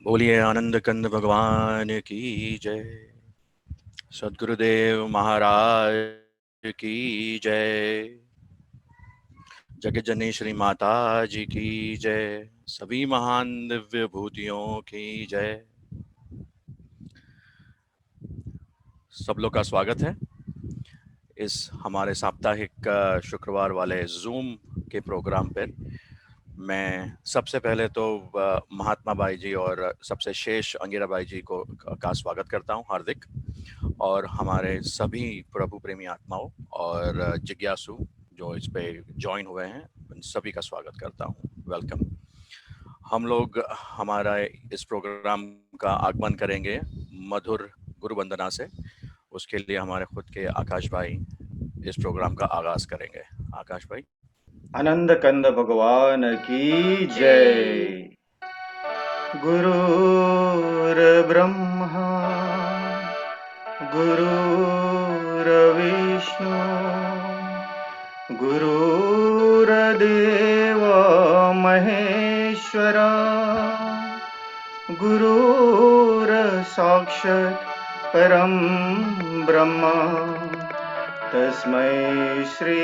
बोलिए आनंद कंद भगवान की जय। सद्गुरुदेव महाराज की जय। जगत जननी श्री माता जी की जय। सभी महान दिव्य भूतियों की जय। सब लोग का स्वागत है इस हमारे साप्ताहिक शुक्रवार वाले जूम के प्रोग्राम पर। मैं सबसे पहले तो महात्मा बाई जी और सबसे शेष अंगिरा बाई जी को का स्वागत करता हूं हार्दिक, और हमारे सभी प्रभु प्रेमी आत्माओं और जिज्ञासु जो इस पे ज्वाइन हुए हैं उन सभी का स्वागत करता हूं। वेलकम। हम लोग हमारा इस प्रोग्राम का आगमन करेंगे मधुर गुरु वंदना से। उसके लिए हमारे खुद के आकाश भाई इस प्रोग्राम का आगाज करेंगे। आकाश भाई। आनंद कंद भगवान की जय। गुरुर्ब्रह्मा गुरुर्विष्णु गुरुर्देव महेश्वरा गुरुर्साक्षात् परं ब्रह्मा तस्मै श्री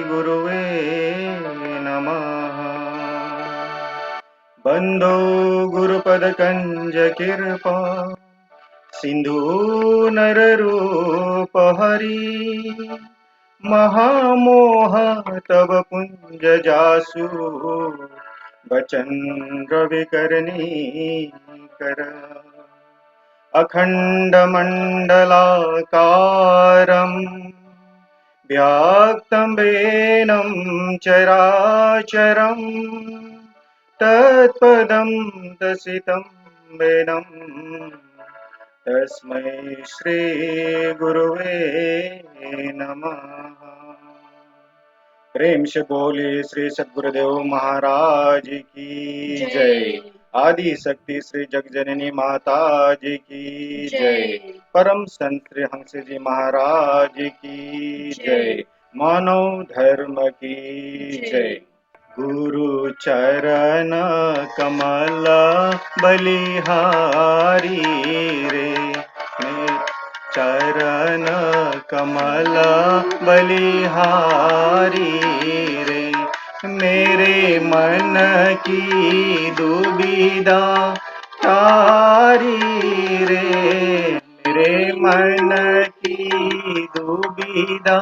गुरुवे नमः। बंदो गुरुपद कंज कृपा सिंधु नररूप हरि महामोह तब पुंज जासु बचन रविकरणी कर अखंड मंडलाकारम् व्याक्तं वेनं चराचरं तत्पदं दर्शितं वेनं तस्मै श्री गुरुवे नमः। प्रेम से बोले श्री सद्गुरुदेव महाराज की जय। आदि शक्ति श्री जगजननी माता जी की जय। परम संत श्री हंस जी महाराज की जय। मानव धर्म की जय। गुरु चरण कमल बलिहारी रे, चरण कमल बलिहारी रे, मेरे मन की दुविधा तारी रे, मेरे मन की दुविधा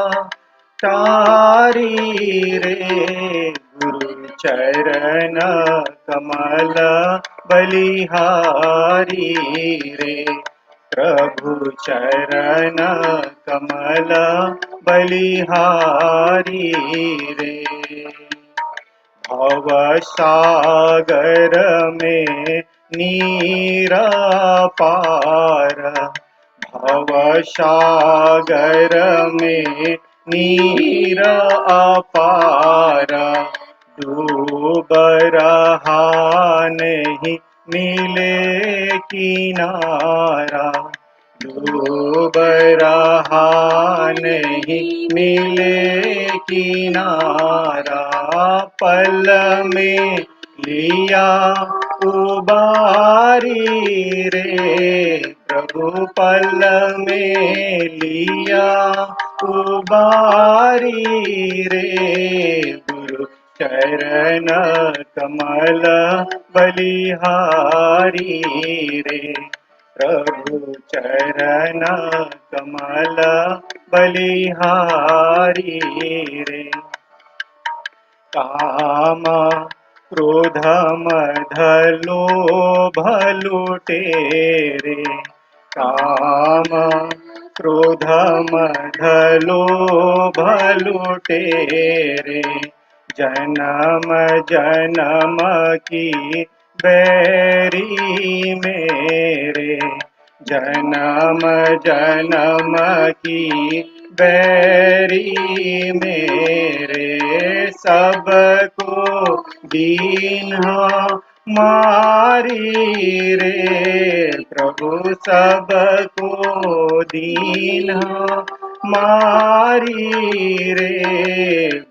तारी रे। गुरु चरण कमल बलिहारी रे, प्रभु चरण कमल बलिहारी रे। भव सागर में नीर पार, भव सागर में नीर अपार, डूब रहा नहीं मिले किनारा, डूब रहा नहीं मिले किनारा, पल में लिया उबारी रे, प्रभु पल में लिया उबारी रे। गुरु चरण कमल बलिहारी रे, प्रभु चरण कमल बलिहारी रे। काम क्रोध मद लोभ लुटेरे, काम क्रोध मद लोभ लुटेरे, जन्म जन्म की बैरी मेरे, जन्म जन्म की बैरी मेरे, सबको दीन्हा मारी रे, प्रभु सबको दीन्हा मारी रे।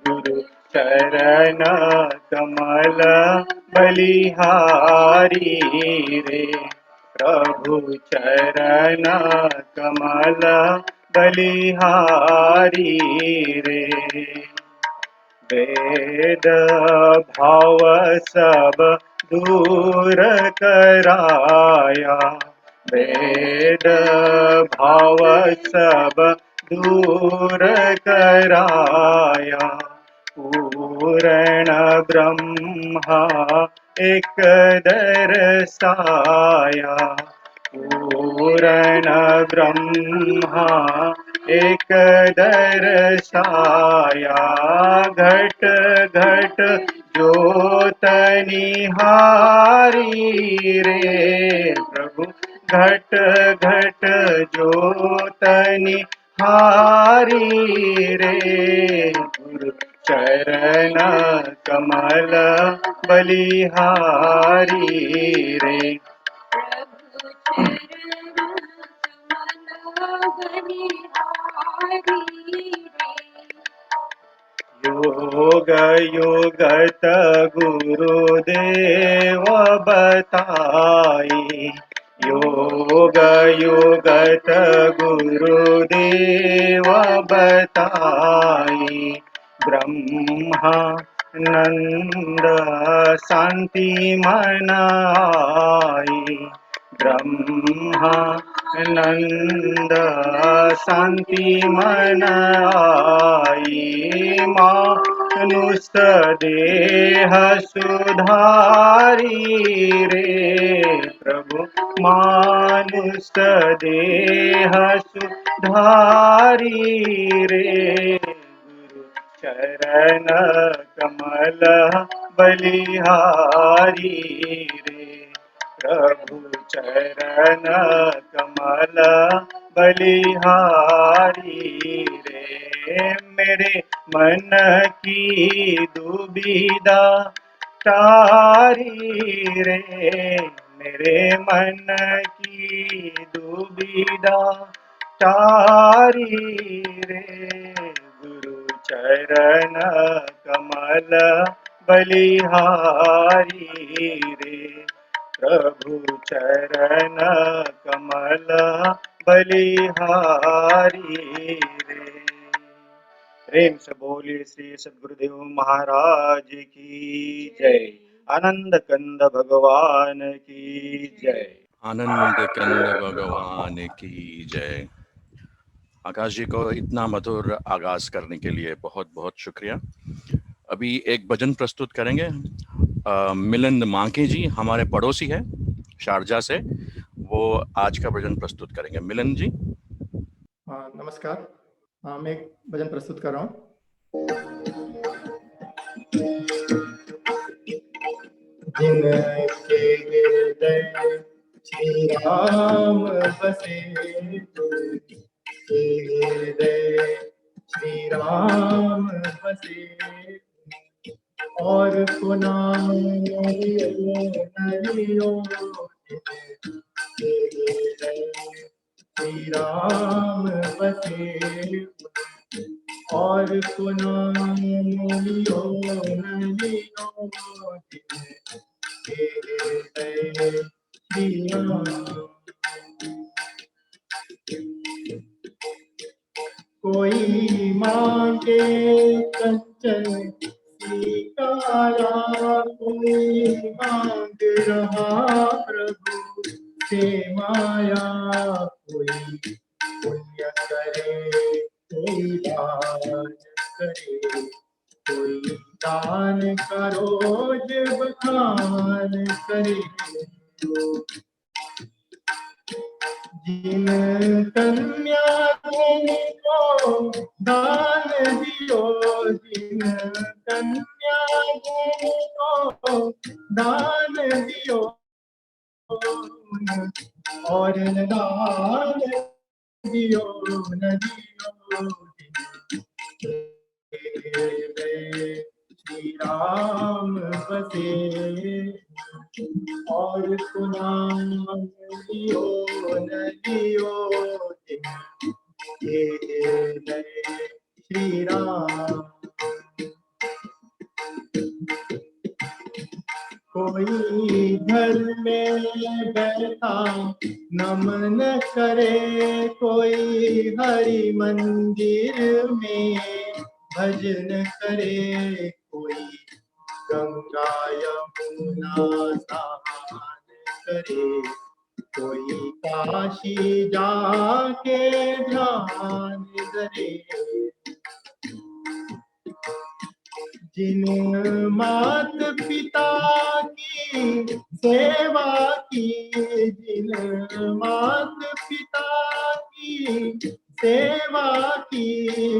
गुरु चरण कमल बलिहारी रे, प्रभु चरण कमल बलिहारी रे। वेद भाव सब दूर कराया, वेद भाव सब दूर कराया, पूर्ण ब्रह्मा एक दर्शाया, पूर्ण ब्रह्मा एक दर्शाया, घट घट ज्योत निहारी रे, प्रभु घट घट ज्योत निहारी रे, गुरु चरण कमल बलिहारी रे। योग योगत गुरुदेव बताई, योग योगत गुरुदेव बताई, ब्रह्मा नंद शांति मन आई, ब्रह्मा नंद शांति मन आई, मानुष देह सुधारी रे, प्रभु मानुष देह सुधारी रे, गुरु चरण कमल बलिहारी रे, प्रभु चरण कमल बलिहारी रे। मेरे मन की दुविधा तारी रे, मेरे मन की दुविधा तारी रे, गुरु चरण कमल बलिहारी रे, प्रभु चरण कमल बलिहारी रे। प्रेम से बोलिए श्री सद्गुरुदेव महाराज की जय। आनंद कंद भगवान की जय। आनंद कंद भगवान की जय। आकाश जी को इतना मधुर आगाज करने के लिए बहुत बहुत शुक्रिया। अभी एक भजन प्रस्तुत करेंगे मिलिंद मांके जी, हमारे पड़ोसी है शारजा से, वो आज का भजन प्रस्तुत करेंगे। मिलिंद जी। नमस्कार। मैं एक भजन प्रस्तुत कर रहा हूँ। जिनके हृदय श्री राम बसे, हृदय श्री राम बसे, और नाम नलियो, श्री राम बसे, और नाम नलियो नलियो, श्री राम। कोई मांगे कंचन सीतारा, कोई मांग रहा प्रभु से माया, कोई पुण्य करे कोई दान करे, कोई दान का रोज बखान करे, जिन कन्या को दान दियो, जिन कन्या को दान दियो, और दान दियो न दियो, श्री राम बसे, और नाम दियो न दियो, श्री राम। कोई घर में बैठा नमन करे, कोई हरि मंदिर में भजन करे, कोई गंगा यमुना स्नान करे, कोई काशी जाके ध्यान धरे। जिन मात पिता की सेवा की, जिन मात पिता की सेवा की,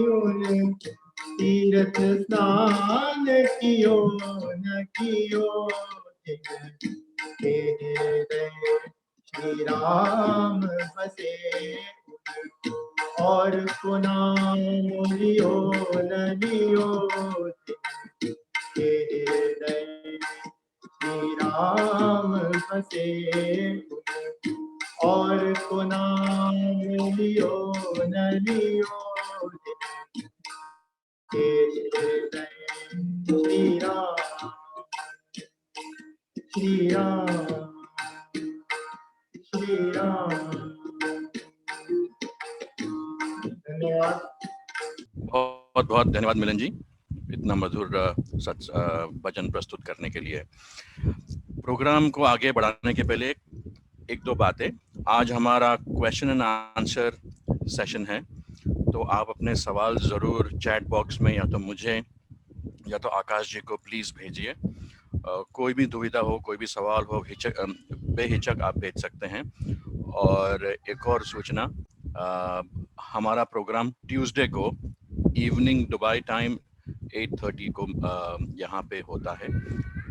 उन तीर्थ स्नान कियो न कियो, जिनके हृदय श्री राम बसे, और को नाम लियो न लियो, जिनके हृदय श्री राम बसे, और को नाम लियो न लियो, जिनके हृदय श्री राम, श्री राम, श्री राम। धन्यवाद। बहुत बहुत धन्यवाद मिलन जी, इतना मधुर भजन प्रस्तुत करने के लिए। प्रोग्राम को आगे बढ़ाने के पहले एक दो बातें। आज हमारा क्वेश्चन एंड आंसर सेशन है, तो आप अपने सवाल ज़रूर चैट बॉक्स में या तो मुझे या तो आकाश जी को प्लीज़ भेजिए। कोई भी दुविधा हो, कोई भी सवाल हो, बेहिचक आप भेज सकते हैं। और एक और सूचना, हमारा प्रोग्राम ट्यूसडे को इवनिंग दुबई टाइम 8:30 को यहाँ पे होता है,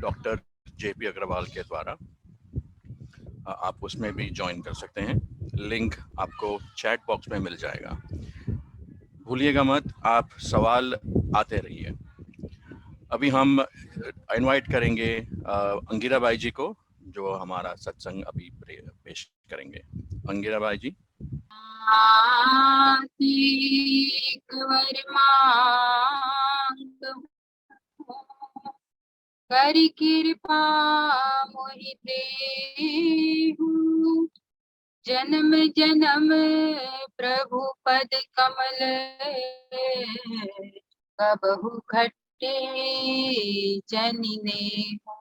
डॉक्टर JP अग्रवाल के द्वारा। आप उसमें भी ज्वाइन कर सकते हैं, लिंक आपको चैट बॉक्स में मिल जाएगा। भूलिएगा मत, आप सवाल आते रहिए। अभी हम इनवाइट करेंगे अंगिरा बाई जी को, जो हमारा सत्संग अभी पेश करेंगे। अंगिरा बाई जी। कर कृपा मोहि देहु, जन्म जन्म प्रभु पद कमल, कबहु खट्टे जनि नेहु।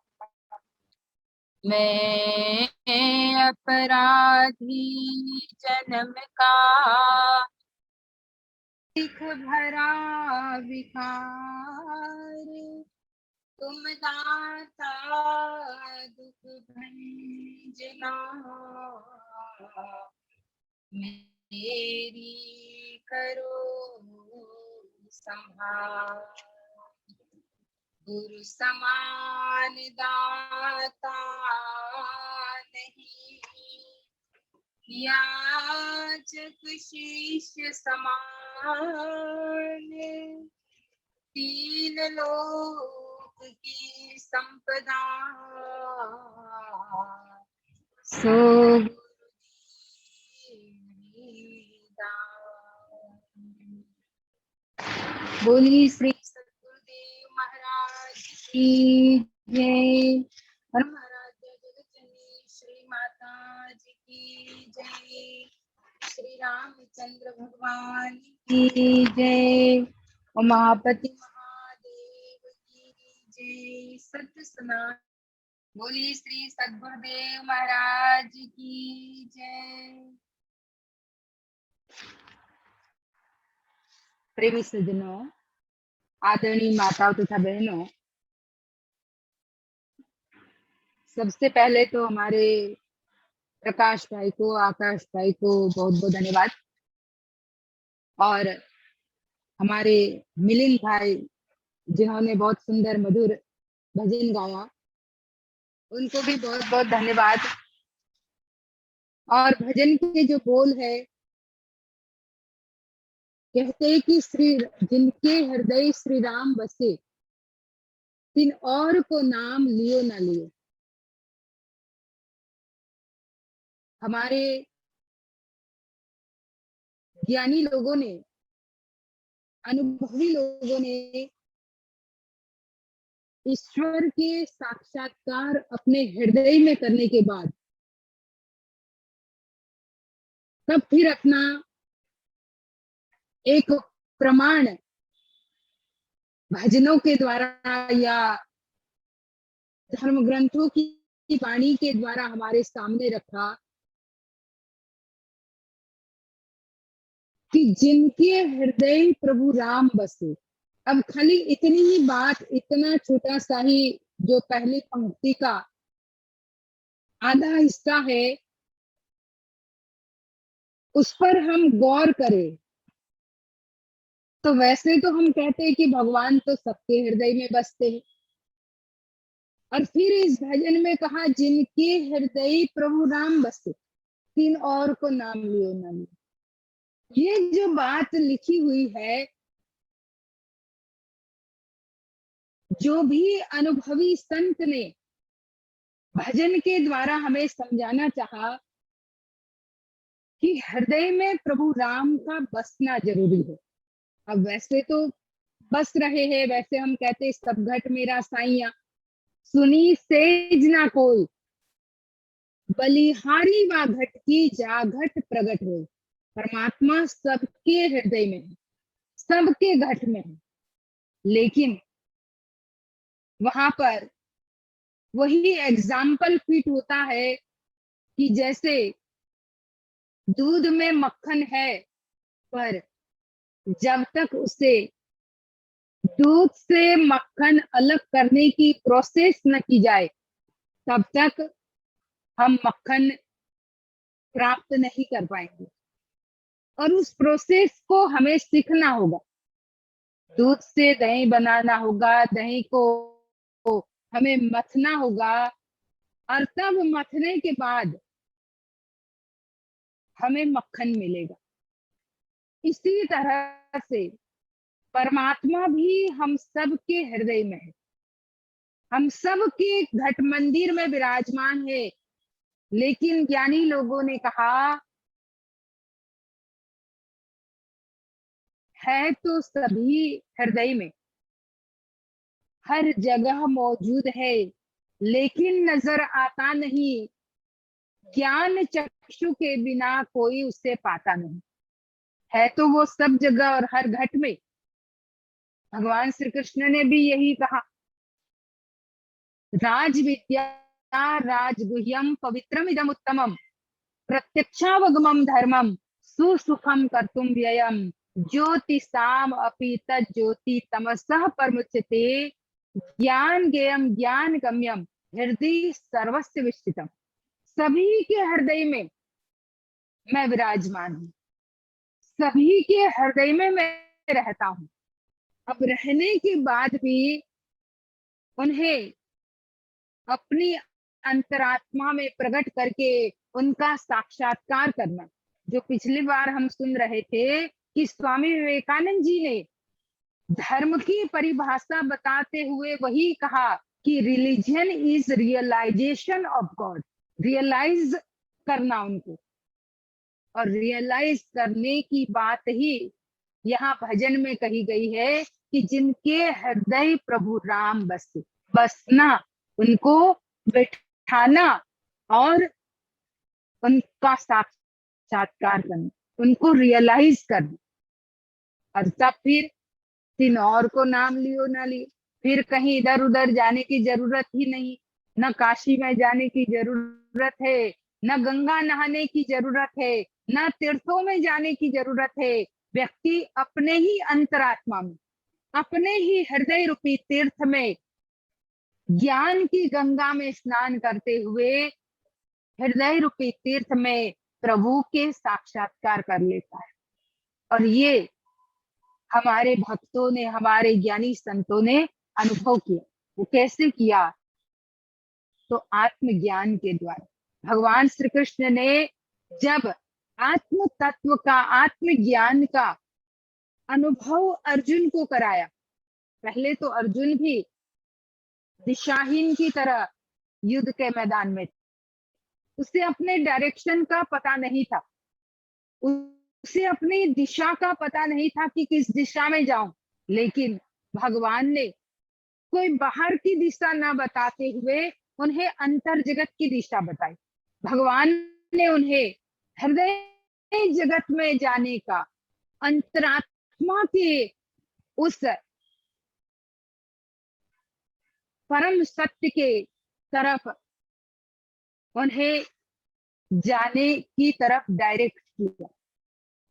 मैं अपराधी जन्म का, दुख भरा विकार, तुम दाता दुख भंजना, मेरी करो संभाल। गुरु समान दाता नहीं, याचक शिष्य समान, तीन लोक की संपदा, सो बोली श्री सद्गुरुदेव महाराज की जय। और महाराज जगतजननी श्री माता जी की जय। श्री रामचंद्र भगवान की जय। और महापति महादेव की जय। सत्य सनातन। बोली श्री सद्गुरुदेव महाराज की जय। प्रेमी सज्जनों, आदरणीय माताओं तथा बहनों, सबसे पहले तो हमारे प्रकाश भाई को, आकाश भाई को बहुत बहुत धन्यवाद। और हमारे मिलिंद भाई जिन्होंने बहुत सुंदर मधुर भजन गाया, उनको भी बहुत बहुत धन्यवाद। और भजन के जो बोल है, कहते कि श्री जिनके हृदय श्री राम बसे, तिन और को नाम लियो ना लियो। हमारे ज्ञानी लोगों ने, अनुभवी लोगों ने ईश्वर के साक्षात्कार अपने हृदय में करने के बाद तब फिर अपना एक प्रमाण भजनों के द्वारा या धर्म ग्रंथों की वाणी के द्वारा हमारे सामने रखा कि जिनके हृदय प्रभु राम बसे। अब खाली इतनी ही बात, इतना छोटा सा ही जो पहली पंक्ति का आधा हिस्सा है उस पर हम गौर करें तो वैसे तो हम कहते हैं कि भगवान तो सबके हृदय में बसते हैं, और फिर इस भजन में कहा जिनके हृदय प्रभु राम बसे, 3 और को नाम लियो ना लियो। ये जो बात लिखी हुई है, जो भी अनुभवी संत ने भजन के द्वारा हमें समझाना चाहा कि हृदय में प्रभु राम का बसना जरूरी है। अब वैसे तो बस रहे हैं, वैसे हम कहते सब घट मेरा साइया, सुनी सेज ना कोई, बलिहारी वा घट की जाघट प्रगट हो। परमात्मा सबके हृदय में है, सबके घट में है, लेकिन वहां पर वही एग्जाम्पल फिट होता है कि जैसे दूध में मक्खन है, पर जब तक उसे दूध से मक्खन अलग करने की प्रोसेस न की जाए तब तक हम मक्खन प्राप्त नहीं कर पाएंगे, और उस प्रोसेस को हमें सीखना होगा। दूध से दही बनाना होगा, दही को हमें मथना होगा, और तब मथने के बाद हमें मक्खन मिलेगा। इसी तरह से परमात्मा भी हम सब के हृदय में है, हम सब के घट मंदिर में विराजमान है, लेकिन ज्ञानी लोगों ने कहा है तो सभी हृदय में, हर जगह मौजूद है, लेकिन नजर आता नहीं, ज्ञान चक्षु के बिना कोई उसे पाता नहीं। है तो वो सब जगह और हर घट में। भगवान श्री कृष्ण ने भी यही कहा, राज विद्या राजगुह्यम पवित्रम इदम उत्तमम, प्रत्यक्षावगमम धर्मम सुसुखम कर्तुम व्ययम, ज्योतिषाम अपि तज्ज्योति तमसः परमुच्यते, ज्ञान ज्ञेयम ज्ञान गम्यम हृदय सर्वस्य विष्टितम। सभी के हृदय में मैं विराजमान हूँ, सभी के हृदय में मैं रहता हूँ। अब रहने के बाद भी उन्हें अपनी अंतरात्मा में प्रकट करके उनका साक्षात्कार करना, जो पिछली बार हम सुन रहे थे कि स्वामी विवेकानंद जी ने धर्म की परिभाषा बताते हुए वही कहा कि religion is realization of God. Realize करना उनको, और रियलाइज करने की बात ही यहाँ भजन में कही गई है कि जिनके हृदय प्रभु राम बसे। बसना, उनको बैठाना और उनका साक्षात्कार करना, उनको रियलाइज करना, और तब फिर 3 और को नाम लियो ना लियो। फिर कहीं इधर उधर जाने की जरूरत ही नहीं, न काशी में जाने की जरूरत है, न गंगा नहाने की जरूरत है, न तीर्थों में जाने की जरूरत है। व्यक्ति अपने ही अंतरात्मा में, अपने ही हृदय रूपी तीर्थ में, ज्ञान की गंगा में स्नान करते हुए हृदय रूपी तीर्थ में प्रभु के साक्षात्कार कर लेता है। और ये हमारे भक्तों ने, हमारे ज्ञानी संतों ने अनुभव किया। वो कैसे किया? तो आत्मज्ञान के द्वारा। भगवान श्री कृष्ण ने जब आत्म तत्व का, आत्मज्ञान का अनुभव अर्जुन को कराया, पहले तो अर्जुन भी दिशाहीन की तरह युद्ध के मैदान में, उसे अपने डायरेक्शन का पता नहीं था, उसे अपनी दिशा का पता नहीं था कि किस दिशा में जाऊं। लेकिन भगवान ने कोई बाहर की दिशा ना बताते हुए उन्हें अंतर जगत की दिशा बताई। भगवान ने उन्हें हृदय जगत में जाने का, अंतरात्मा के उस परम सत्य के तरफ उन्हें जाने की तरफ डायरेक्ट किया।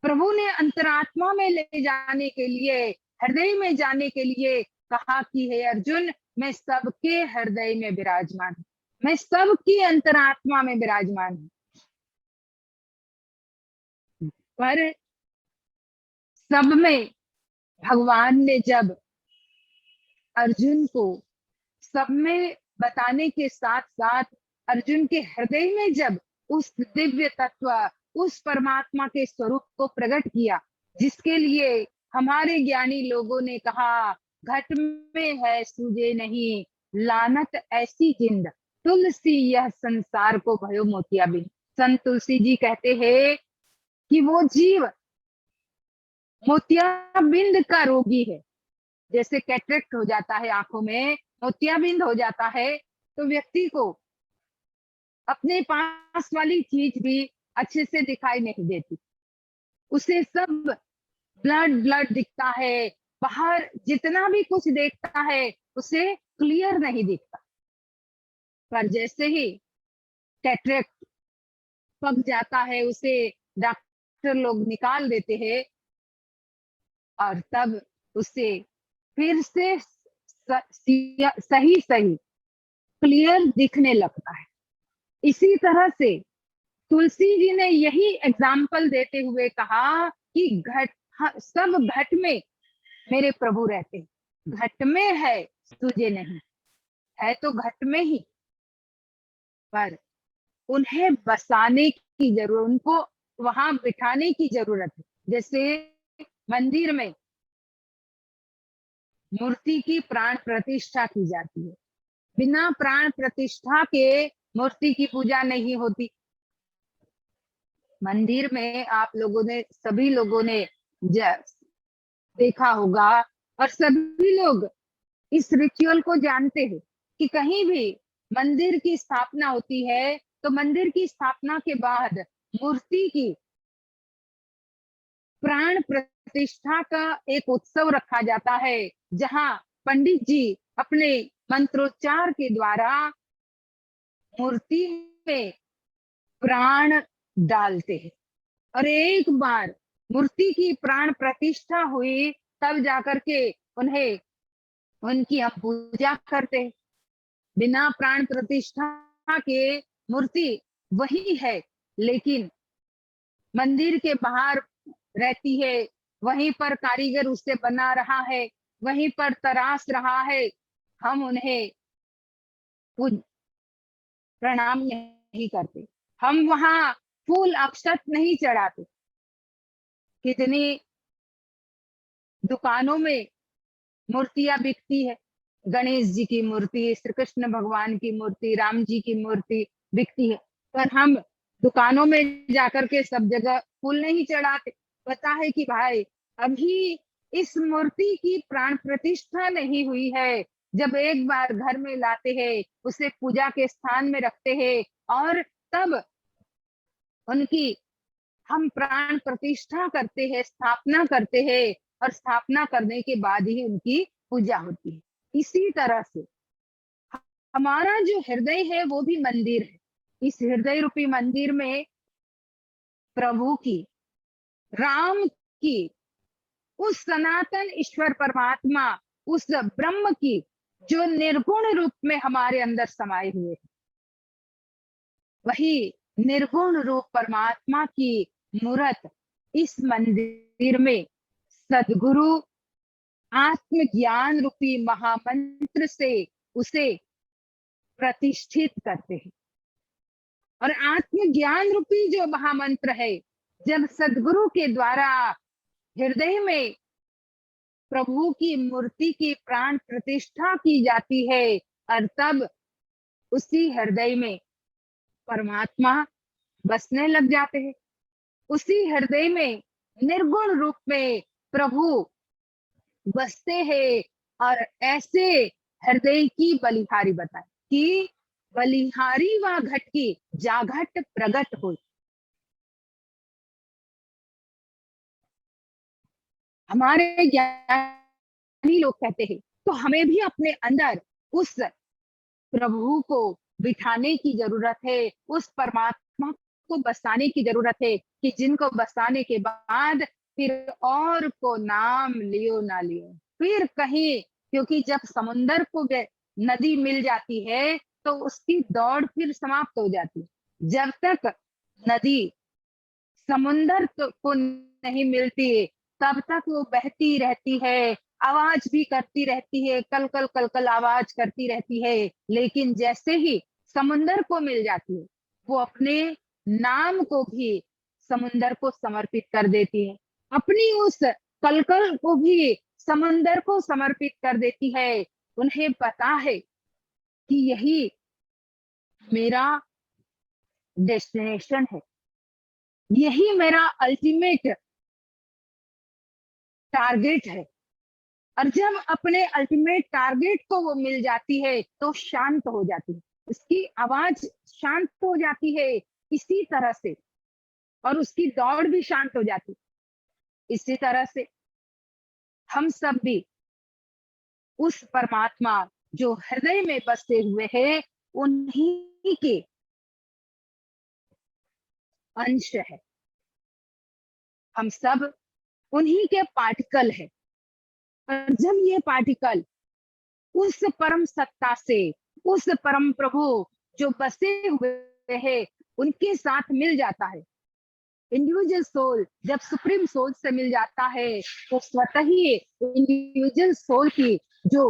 प्रभु ने अंतरात्मा में ले जाने के लिए, हृदय में जाने के लिए कहा कि हे अर्जुन, मैं सबके हृदय में विराजमान हूं, मैं सबकी अंतरात्मा में विराजमान हूं। पर सब में भगवान ने जब अर्जुन को सब में बताने के साथ साथ अर्जुन के हृदय में जब उस दिव्य तत्व, उस परमात्मा के स्वरूप को प्रकट किया, जिसके लिए हमारे ज्ञानी लोगों ने कहा, घट में है सूझे नहीं, लानत ऐसी जिंद, तुलसी यह संसार को भयो मोतियाबिंद। संत तुलसी जी कहते हैं कि वो जीव मोतियाबिंद का रोगी है। जैसे कैटरेक्ट हो जाता है आंखों में, मोतियाबिंद हो जाता है, तो व्यक्ति को अपने पास वाली चीज भी अच्छे से दिखाई नहीं देती, उसे सब ब्लड ब्लड दिखता है, बाहर जितना भी कुछ देखता है उसे क्लियर नहीं दिखता। पर जैसे ही कैटरेक्ट पक जाता है, उसे डॉक्टर लोग निकाल देते हैं और तब उसे फिर से सही सही क्लियर दिखने लगता है। इसी तरह से तुलसी जी ने यही एग्जाम्पल देते हुए कहा कि सब घट में मेरे प्रभु रहते हैं, घट में है तुझे नहीं, है तो घट में ही, पर उन्हें बसाने की जरूरत, उनको वहां बिठाने की जरूरत है। जैसे मंदिर में मूर्ति की प्राण प्रतिष्ठा की जाती है, बिना प्राण प्रतिष्ठा के मूर्ति की पूजा नहीं होती। मंदिर में आप लोगों ने, सभी लोगों ने देखा होगा और सभी लोग इस रिचुअल को जानते हैं कि कहीं भी मंदिर की स्थापना होती है तो मंदिर की स्थापना के बाद मूर्ति की प्राण प्रतिष्ठा का एक उत्सव रखा जाता है, जहां पंडित जी अपने मंत्रोच्चार के द्वारा मूर्ति में प्राण डालते हैं और एक बार मूर्ति की प्राण प्रतिष्ठा हुई तब जाकर के उन्हें, उनकी हम पूजा करते हैं। बिना प्राण प्रतिष्ठा के मूर्ति वही है, लेकिन मंदिर के बाहर रहती है, वहीं पर कारीगर उसे बना रहा है, वहीं पर तराश रहा है, हम उन्हें प्रणाम नहीं करते, हम वहां फूल अक्षत नहीं चढ़ाते। कितनी दुकानों में मूर्तियां बिकती है, गणेश जी की मूर्ति, श्री कृष्ण भगवान की मूर्ति, राम जी की मूर्ति बिकती है, पर हम दुकानों में जाकर के सब जगह फूल नहीं चढ़ाते। पता है कि भाई अभी इस मूर्ति की प्राण प्रतिष्ठा नहीं हुई है। जब एक बार घर में लाते हैं, उसे पूजा के स्थान में रखते हैं और तब उनकी हम प्राण प्रतिष्ठा करते हैं, स्थापना करते हैं और स्थापना करने के बाद ही उनकी पूजा होती है। इसी तरह से हमारा जो हृदय है वो भी मंदिर है। इस हृदय रूपी मंदिर में प्रभु की, राम की, उस सनातन ईश्वर परमात्मा, उस ब्रह्म की जो निर्गुण रूप में हमारे अंदर समाये हुए हैं, वही निर्गुण रूप परमात्मा की मूर्त इस मंदिर में सद्गुरु आत्मज्ञान रूपी महामंत्र से उसे प्रतिष्ठित करते हैं। और आत्मज्ञान रूपी जो महामंत्र है, जब सद्गुरु के द्वारा हृदय में प्रभु की मूर्ति की प्राण प्रतिष्ठा की जाती है और तब उसी हृदय में परमात्मा बसने लग जाते हैं। उसी हृदय में निर्गुण रूप में प्रभु बसते हैं और ऐसे हृदय की बलिहारी बताए कि बलिहारी व घट की जाघट प्रगट हो। हमारे ज्ञानी लोग कहते हैं तो हमें भी अपने अंदर उस प्रभु को बिठाने की जरूरत है, उस परमात्मा को बसाने की जरूरत है कि जिनको बसाने के बाद फिर और को नाम लियो ना लियो फिर कहीं, क्योंकि जब समुंदर को नदी मिल जाती है तो उसकी दौड़ फिर समाप्त हो जाती है। जब तक नदी समुंदर को नहीं मिलती तब तक वो बहती रहती है, आवाज भी करती रहती है, कल कल कल कल आवाज करती रहती है। लेकिन जैसे ही समुंदर को मिल जाती है वो अपने नाम को भी समुंदर को समर्पित कर देती है, अपनी उस कलकल को भी समुंदर को समर्पित कर देती है। उन्हें पता है कि यही मेरा डेस्टिनेशन है, यही मेरा अल्टीमेट टारगेट है। और जब अपने अल्टीमेट टारगेट को वो मिल जाती है तो शांत हो जाती है, उसकी आवाज शांत हो जाती है इसी तरह से, और उसकी दौड़ भी शांत हो जाती है। इसी तरह से हम सब भी उस परमात्मा जो हृदय में बसे हुए हैं उन्हीं के अंश है, हम सब उन्हीं के पार्टिकल है। और जब ये पार्टिकल उस परम सत्ता से, उस परम प्रभु जो बसे हुए हैं उनके साथ मिल जाता है, इंडिविजुअल सोल जब सुप्रीम सोल से मिल जाता है तो स्वतः ही इंडिविजुअल सोल की जो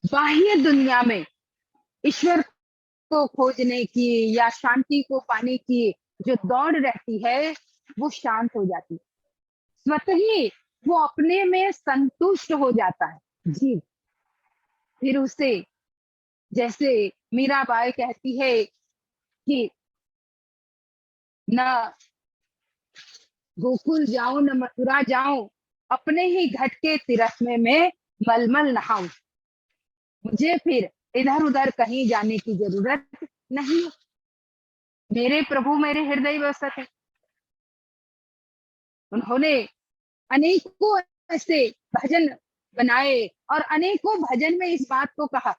बाह्य दुनिया में ईश्वर को खोजने की या शांति को पाने की जो दौड़ रहती है वो शांत हो जाती है, स्वतः ही वो अपने में संतुष्ट हो जाता है। जी, फिर उसे जैसे मीराबाई कहती है कि न गोकुल जाऊं न मथुरा जाऊं, अपने ही घट के तीरथ में मैं मलमल नहाऊं। मुझे फिर इधर उधर कहीं जाने की जरूरत नहीं, मेरे प्रभु मेरे हृदय बसत है। उन्होंने अनेकों ऐसे भजन बनाए और अनेकों भजन में इस बात को कहा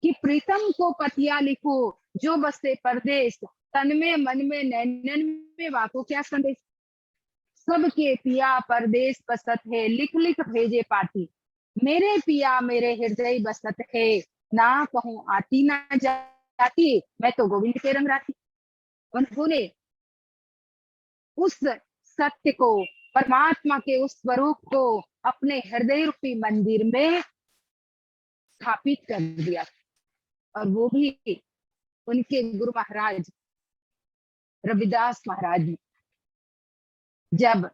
कि प्रीतम को पतिया लिखो जो बसे परदेश, तन में मन में नैनन में वाको क्या संदेश। सबके पिया परदेश बसत है, लिख लिख भेजे पाती, मेरे पिया मेरे हृदय बसत है, ना कहूं आती ना जाती, मैं तो गोविंद के रंग राती। उन्होंने उस सत्य को, परमात्मा के उस स्वरूप को अपने हृदय रूपी मंदिर में स्थापित कर दिया, और वो भी उनके गुरु महाराज रविदास महाराज ने जब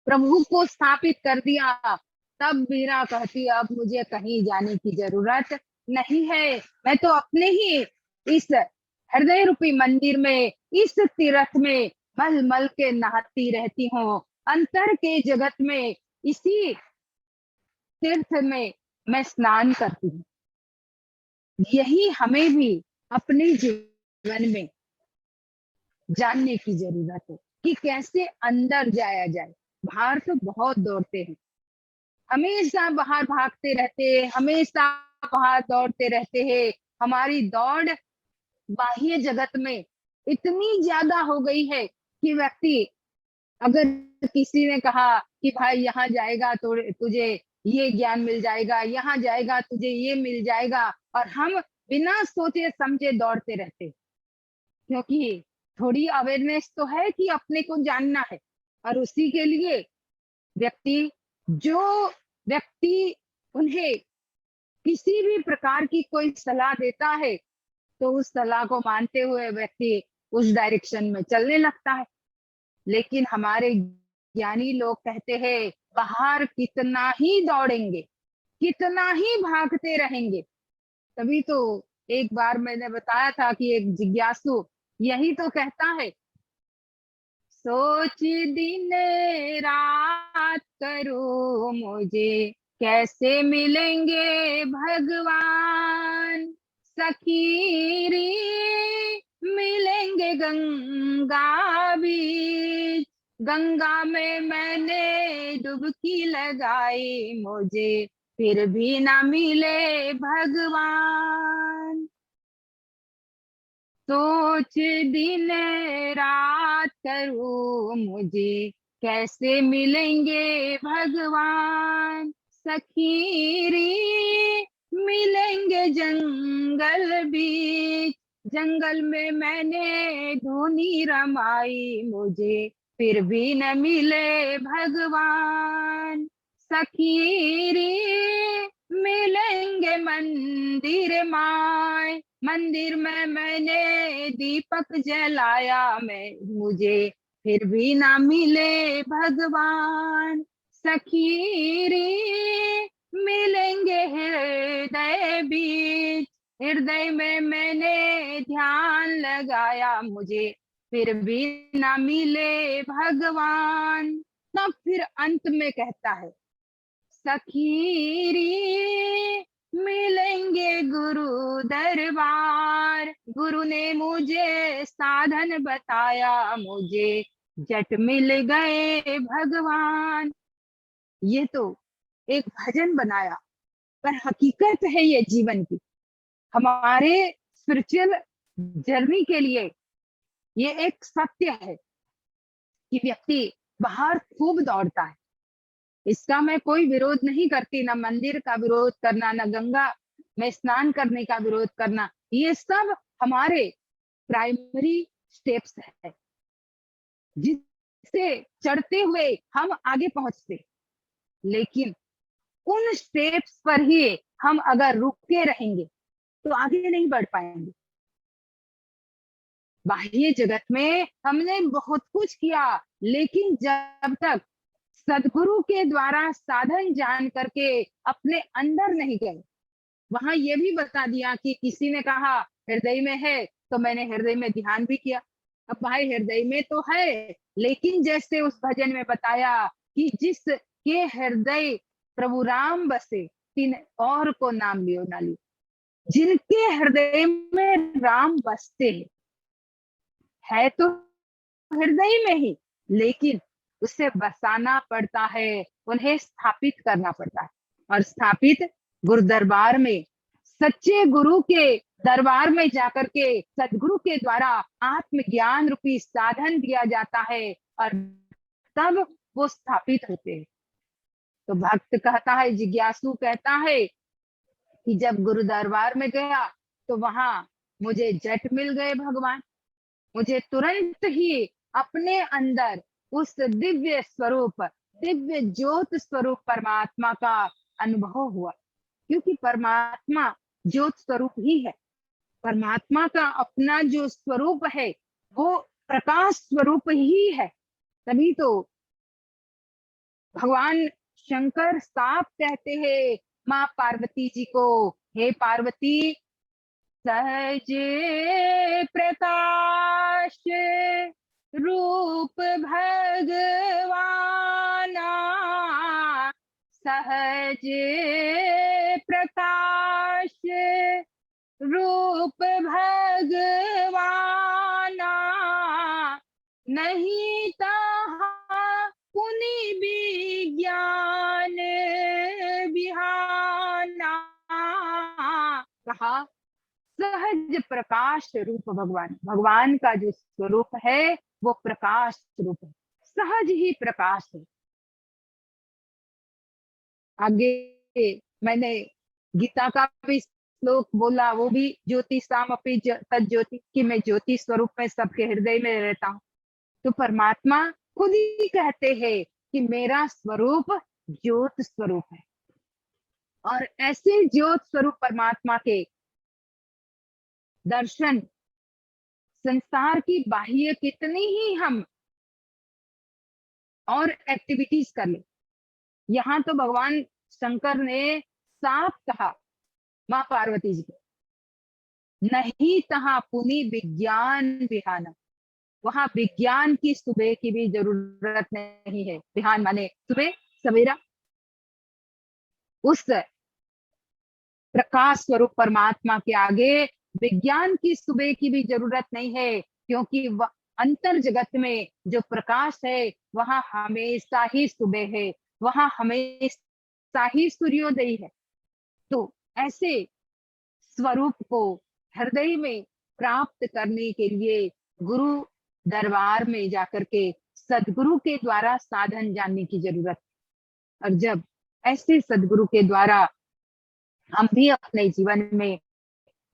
प्रभु को स्थापित कर दिया तब मीरा कहती अब मुझे कहीं जाने की जरूरत नहीं है, मैं तो अपने ही इस हृदय रूपी मंदिर में, इस तीर्थ में मल मल के नहाती रहती हूँ, अंतर के जगत में इसी तीर्थ में मैं स्नान करती हूँ। यही हमें भी अपने जीवन में जानने की जरूरत है कि कैसे अंदर जाया जाए। बाहर तो बहुत दौड़ते हैं, हमेशा बाहर भागते रहते हैं, हमेशा बाहर दौड़ते रहते हैं। हमारी दौड़ बाह्य जगत में इतनी ज्यादा हो गई है कि व्यक्ति, अगर किसी ने कहा कि भाई यहाँ जाएगा तो तुझे ये ज्ञान मिल जाएगा, यहाँ जाएगा तुझे ये मिल जाएगा, और हम बिना सोचे समझे दौड़ते रहते, क्योंकि थोड़ी अवेयरनेस तो है कि अपने को जानना है। और उसी के लिए जो व्यक्ति उन्हें किसी भी प्रकार की कोई सलाह देता है तो उस सलाह को मानते हुए व्यक्ति उस डायरेक्शन में चलने लगता है। लेकिन हमारे ज्ञानी लोग कहते हैं बाहर कितना ही दौड़ेंगे, कितना ही भागते रहेंगे। तभी तो एक बार मैंने बताया था कि एक जिज्ञासु यही तो कहता है, सोच दिन रात करो मुझे कैसे मिलेंगे भगवान सखी रे, मिलेंगे गंगा बीच। गंगा में मैंने डुबकी लगाई, मुझे फिर भी ना मिले भगवान। सोच दिन रात करूं, मुझे कैसे मिलेंगे भगवान सखी रे, मिलेंगे जंगल बीच। जंगल में मैंने धुनी रमाई, मुझे फिर भी न मिले भगवान सखी रे, मिलेंगे मंदिर माय। मंदिर में मैंने दीपक जलाया, मुझे फिर भी ना मिले भगवान सखी रे, मिलेंगे हृदय बीच। हृदय में मैंने ध्यान लगाया, मुझे फिर भी ना मिले भगवान। तब फिर अंत में कहता है सखी रे, मिलेंगे गुरु दरबार। गुरु ने मुझे साधन बताया, मुझे जट मिल गए भगवान। ये तो एक भजन बनाया, पर हकीकत है ये जीवन की। हमारे स्पिरिचुअल जर्नी के लिए ये एक सत्य है कि व्यक्ति बाहर खूब दौड़ता है। इसका मैं कोई विरोध नहीं करती, ना मंदिर का विरोध करना, ना गंगा में स्नान करने का विरोध करना। ये सब हमारे प्राइमरी स्टेप्स है, जिससे चढ़ते हुए हम आगे पहुंचते। लेकिन उन स्टेप्स पर ही हम अगर रुके रहेंगे तो आगे नहीं बढ़ पाएंगे। बाह्य जगत में हमने बहुत कुछ किया, लेकिन जब तक सदगुरु के द्वारा साधन जान करके अपने अंदर नहीं गए। वहां ये भी बता दिया कि किसी ने कहा हृदय में है, तो मैंने हृदय में ध्यान भी किया। अब भाई हृदय में तो है, लेकिन जैसे उस भजन में बताया कि जिसके हृदय प्रभु राम बसे, तीन और को नाम लियो ना लियो। जिनके हृदय में राम बसते है तो हृदय में ही, लेकिन उसे बसाना पड़ता है, उन्हें स्थापित करना पड़ता है। और स्थापित गुरु दरबार में, सच्चे गुरु के दरबार में जाकर के सदगुरु के द्वारा आत्मज्ञान रूपी साधन दिया जाता है, और तब वो स्थापित होते हैं। तो भक्त कहता है, जिज्ञासु कहता है कि जब गुरु दरबार में गया तो वहां मुझे जट मिल गए भगवान। मुझे तुरंत ही अपने अंदर उस दिव्य स्वरूप, दिव्य ज्योत स्वरूप परमात्मा का अनुभव हुआ, क्योंकि परमात्मा ज्योत स्वरूप ही है। परमात्मा का अपना जो स्वरूप है वो प्रकाश स्वरूप ही है। तभी तो भगवान शंकर साफ कहते हैं माँ पार्वती जी को, हे पार्वती सहज प्रकाश रूप भगवाना, सहज प्रकाश रूप भगवाना, नहीं तहाँ पुनि विज्ञान बिहाना। कहा सहज प्रकाश रूप भगवान। भगवान का जो स्वरूप है वो प्रकाश स्वरूप है, सहज ही प्रकाश है। आगे मैंने गीता का भी श्लोक बोला, वो भी ज्योति सामपि तज्ज्योति, कि मैं ज्योति स्वरूप में सबके हृदय में रहता हूँ। तो परमात्मा खुद ही कहते हैं कि मेरा स्वरूप ज्योत स्वरूप है। और ऐसे ज्योत स्वरूप परमात्मा के दर्शन संसार की बाह्य कितनी ही हम और एक्टिविटीज कर ले, यहाँ तो भगवान शंकर ने साफ कहा माँ पार्वती जी को, नहीं तहाँ पुनि विज्ञान बिहाना। वहां विज्ञान की सुबह की भी जरूरत नहीं है। बिहान माने सुबह सवेरा। उस प्रकाश स्वरूप परमात्मा के आगे विज्ञान की सुबह की भी जरूरत नहीं है, क्योंकि वह अंतर जगत में जो प्रकाश है वहां हमेशा ही सुबह है, वहां हमेशा ही सूर्योदय है। तो ऐसे स्वरूप को हृदय में प्राप्त करने के लिए गुरु दरबार में जाकर के सदगुरु के द्वारा साधन जानने की जरूरत है। और जब ऐसे सदगुरु के द्वारा हम भी अपने जीवन में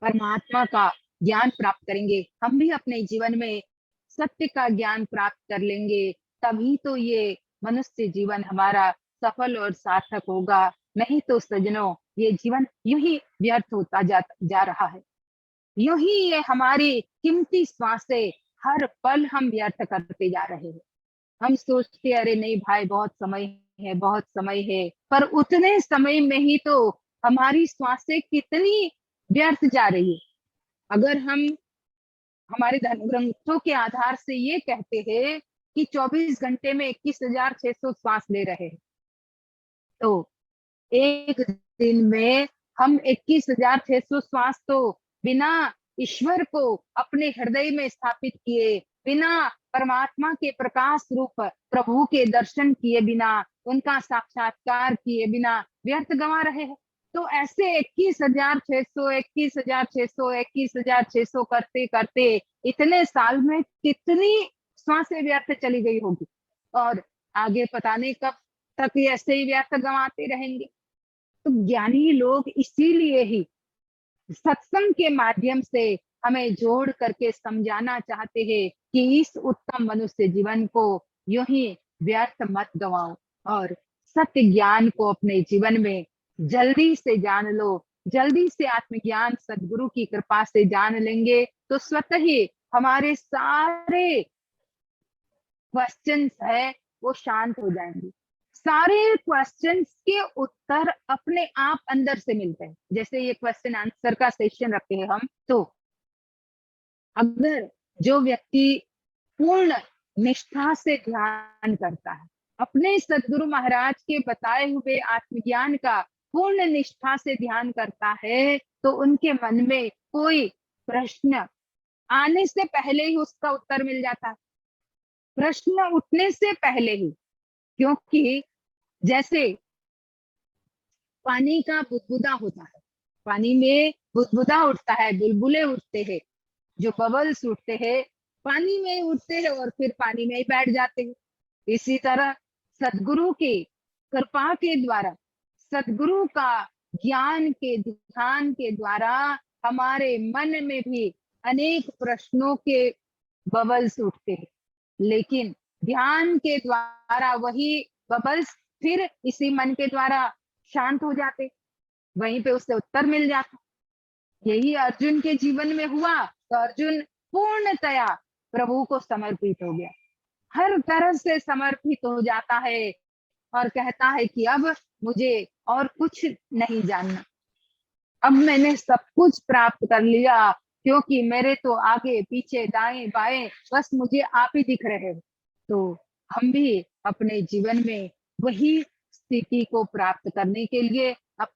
परमात्मा का ज्ञान प्राप्त करेंगे, हम भी अपने जीवन में सत्य का ज्ञान प्राप्त कर लेंगे, तभी तो ये मनुष्य जीवन हमारा सफल और सार्थक होगा। नहीं तो सज्जनों, ये जीवन यूं ही व्यर्थ होता जा रहा है। यूं ही ये हमारी कीमती श्वासें हर पल हम व्यर्थ करते जा रहे हैं। हम सोचते अरे नहीं भाई, बहुत समय है, बहुत समय है, पर उतने समय में ही तो हमारी श्वासें कितनी व्यर्थ जा रही है। अगर हम हमारे धर्म ग्रंथों के आधार से ये कहते हैं कि 24 घंटे में 21,600 श्वास ले रहे हैं, तो एक दिन में हम 21,600 श्वास तो बिना ईश्वर को अपने हृदय में स्थापित किए, बिना परमात्मा के प्रकाश रूप प्रभु के दर्शन किए बिना, उनका साक्षात्कार किए बिना व्यर्थ गंवा रहे हैं। तो ऐसे 21,600 करते करते इतने साल में कितनी श्वासें व्यर्थ चली गई होगी, और आगे पता नहीं कब तक ऐसे ही व्यर्थ गंवाते रहेंगे। तो ज्ञानी लोग इसीलिए ही सत्संग के माध्यम से हमें जोड़ करके समझाना चाहते हैं कि इस उत्तम मनुष्य जीवन को यूं ही व्यर्थ मत गवाओ, और सत्य ज्ञान को अपने जीवन में जल्दी से जान लो। जल्दी से आत्मज्ञान सदगुरु की कृपा से जान लेंगे तो स्वतः ही हमारे सारे क्वेश्चंस है वो शांत हो जाएंगे। सारे क्वेश्चंस के उत्तर अपने आप अंदर से मिलते हैं। जैसे ये क्वेश्चन आंसर का सेशन रखते हैं हम, तो अगर जो व्यक्ति पूर्ण निष्ठा से ध्यान करता है, अपने सदगुरु महाराज के बताए हुए आत्मज्ञान का पूर्ण निष्ठा से ध्यान करता है, तो उनके मन में कोई प्रश्न आने से पहले ही उसका उत्तर मिल जाता है, प्रश्न उठने से पहले ही। क्योंकि जैसे पानी का बुदबुदा होता है, पानी में बुदबुदा उठता है, बुलबुले उठते हैं, जो बबल्स उठते हैं पानी में उठते हैं और फिर पानी में ही बैठ जाते हैं। इसी तरह सदगुरु की कृपा के द्वारा, सदगुरु का ज्ञान के ध्यान के द्वारा हमारे मन में भी अनेक प्रश्नों के बबल्स उठते हैं, लेकिन ध्यान के द्वारा वही बबल्स फिर इसी मन के द्वारा शांत हो जाते, वहीं पे उससे उत्तर मिल जाता। यही अर्जुन के जीवन में हुआ, तो अर्जुन पूर्णतया प्रभु को समर्पित हो गया, हर तरह से समर्पित हो जाता है और कहता है कि अब मुझे और कुछ नहीं जानना, अब मैंने सब कुछ प्राप्त कर लिया, क्योंकि मेरे तो आगे पीछे दाएं बाएं बस मुझे आप ही दिख रहे हो। तो हम भी अपने जीवन में वही स्थिति को प्राप्त करने के लिए अब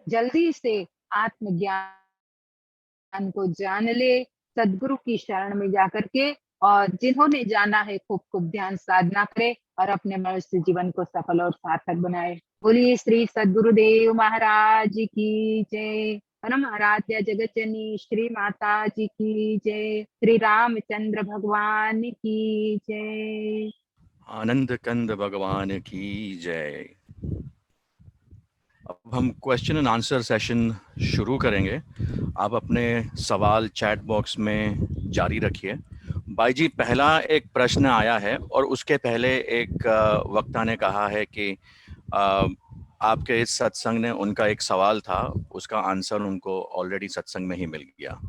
जल्दी से आत्मज्ञान को जान ले, सदगुरु की शरण में जाकर के, और जिन्होंने जाना है खूब खूब ध्यान साधना करे और अपने मनुष्य जीवन को सफल और सार्थक बनाए। बोलिए श्री सदगुरुदेव महाराज की जय। परम आराध्य जगतजननी श्री माता जी की जय। श्री रामचंद्र भगवान की जय। आनंद कंद भगवान की जय। अब हम क्वेश्चन एंड आंसर सेशन शुरू करेंगे। आप अपने सवाल चैट बॉक्स में जारी रखिए। भाई जी, पहला एक प्रश्न आया है और उसके पहले एक वक्ता ने कहा है कि आपके इस सत्संग ने, उनका एक सवाल था, उसका आंसर उनको ऑलरेडी सत्संग में ही मिल गया।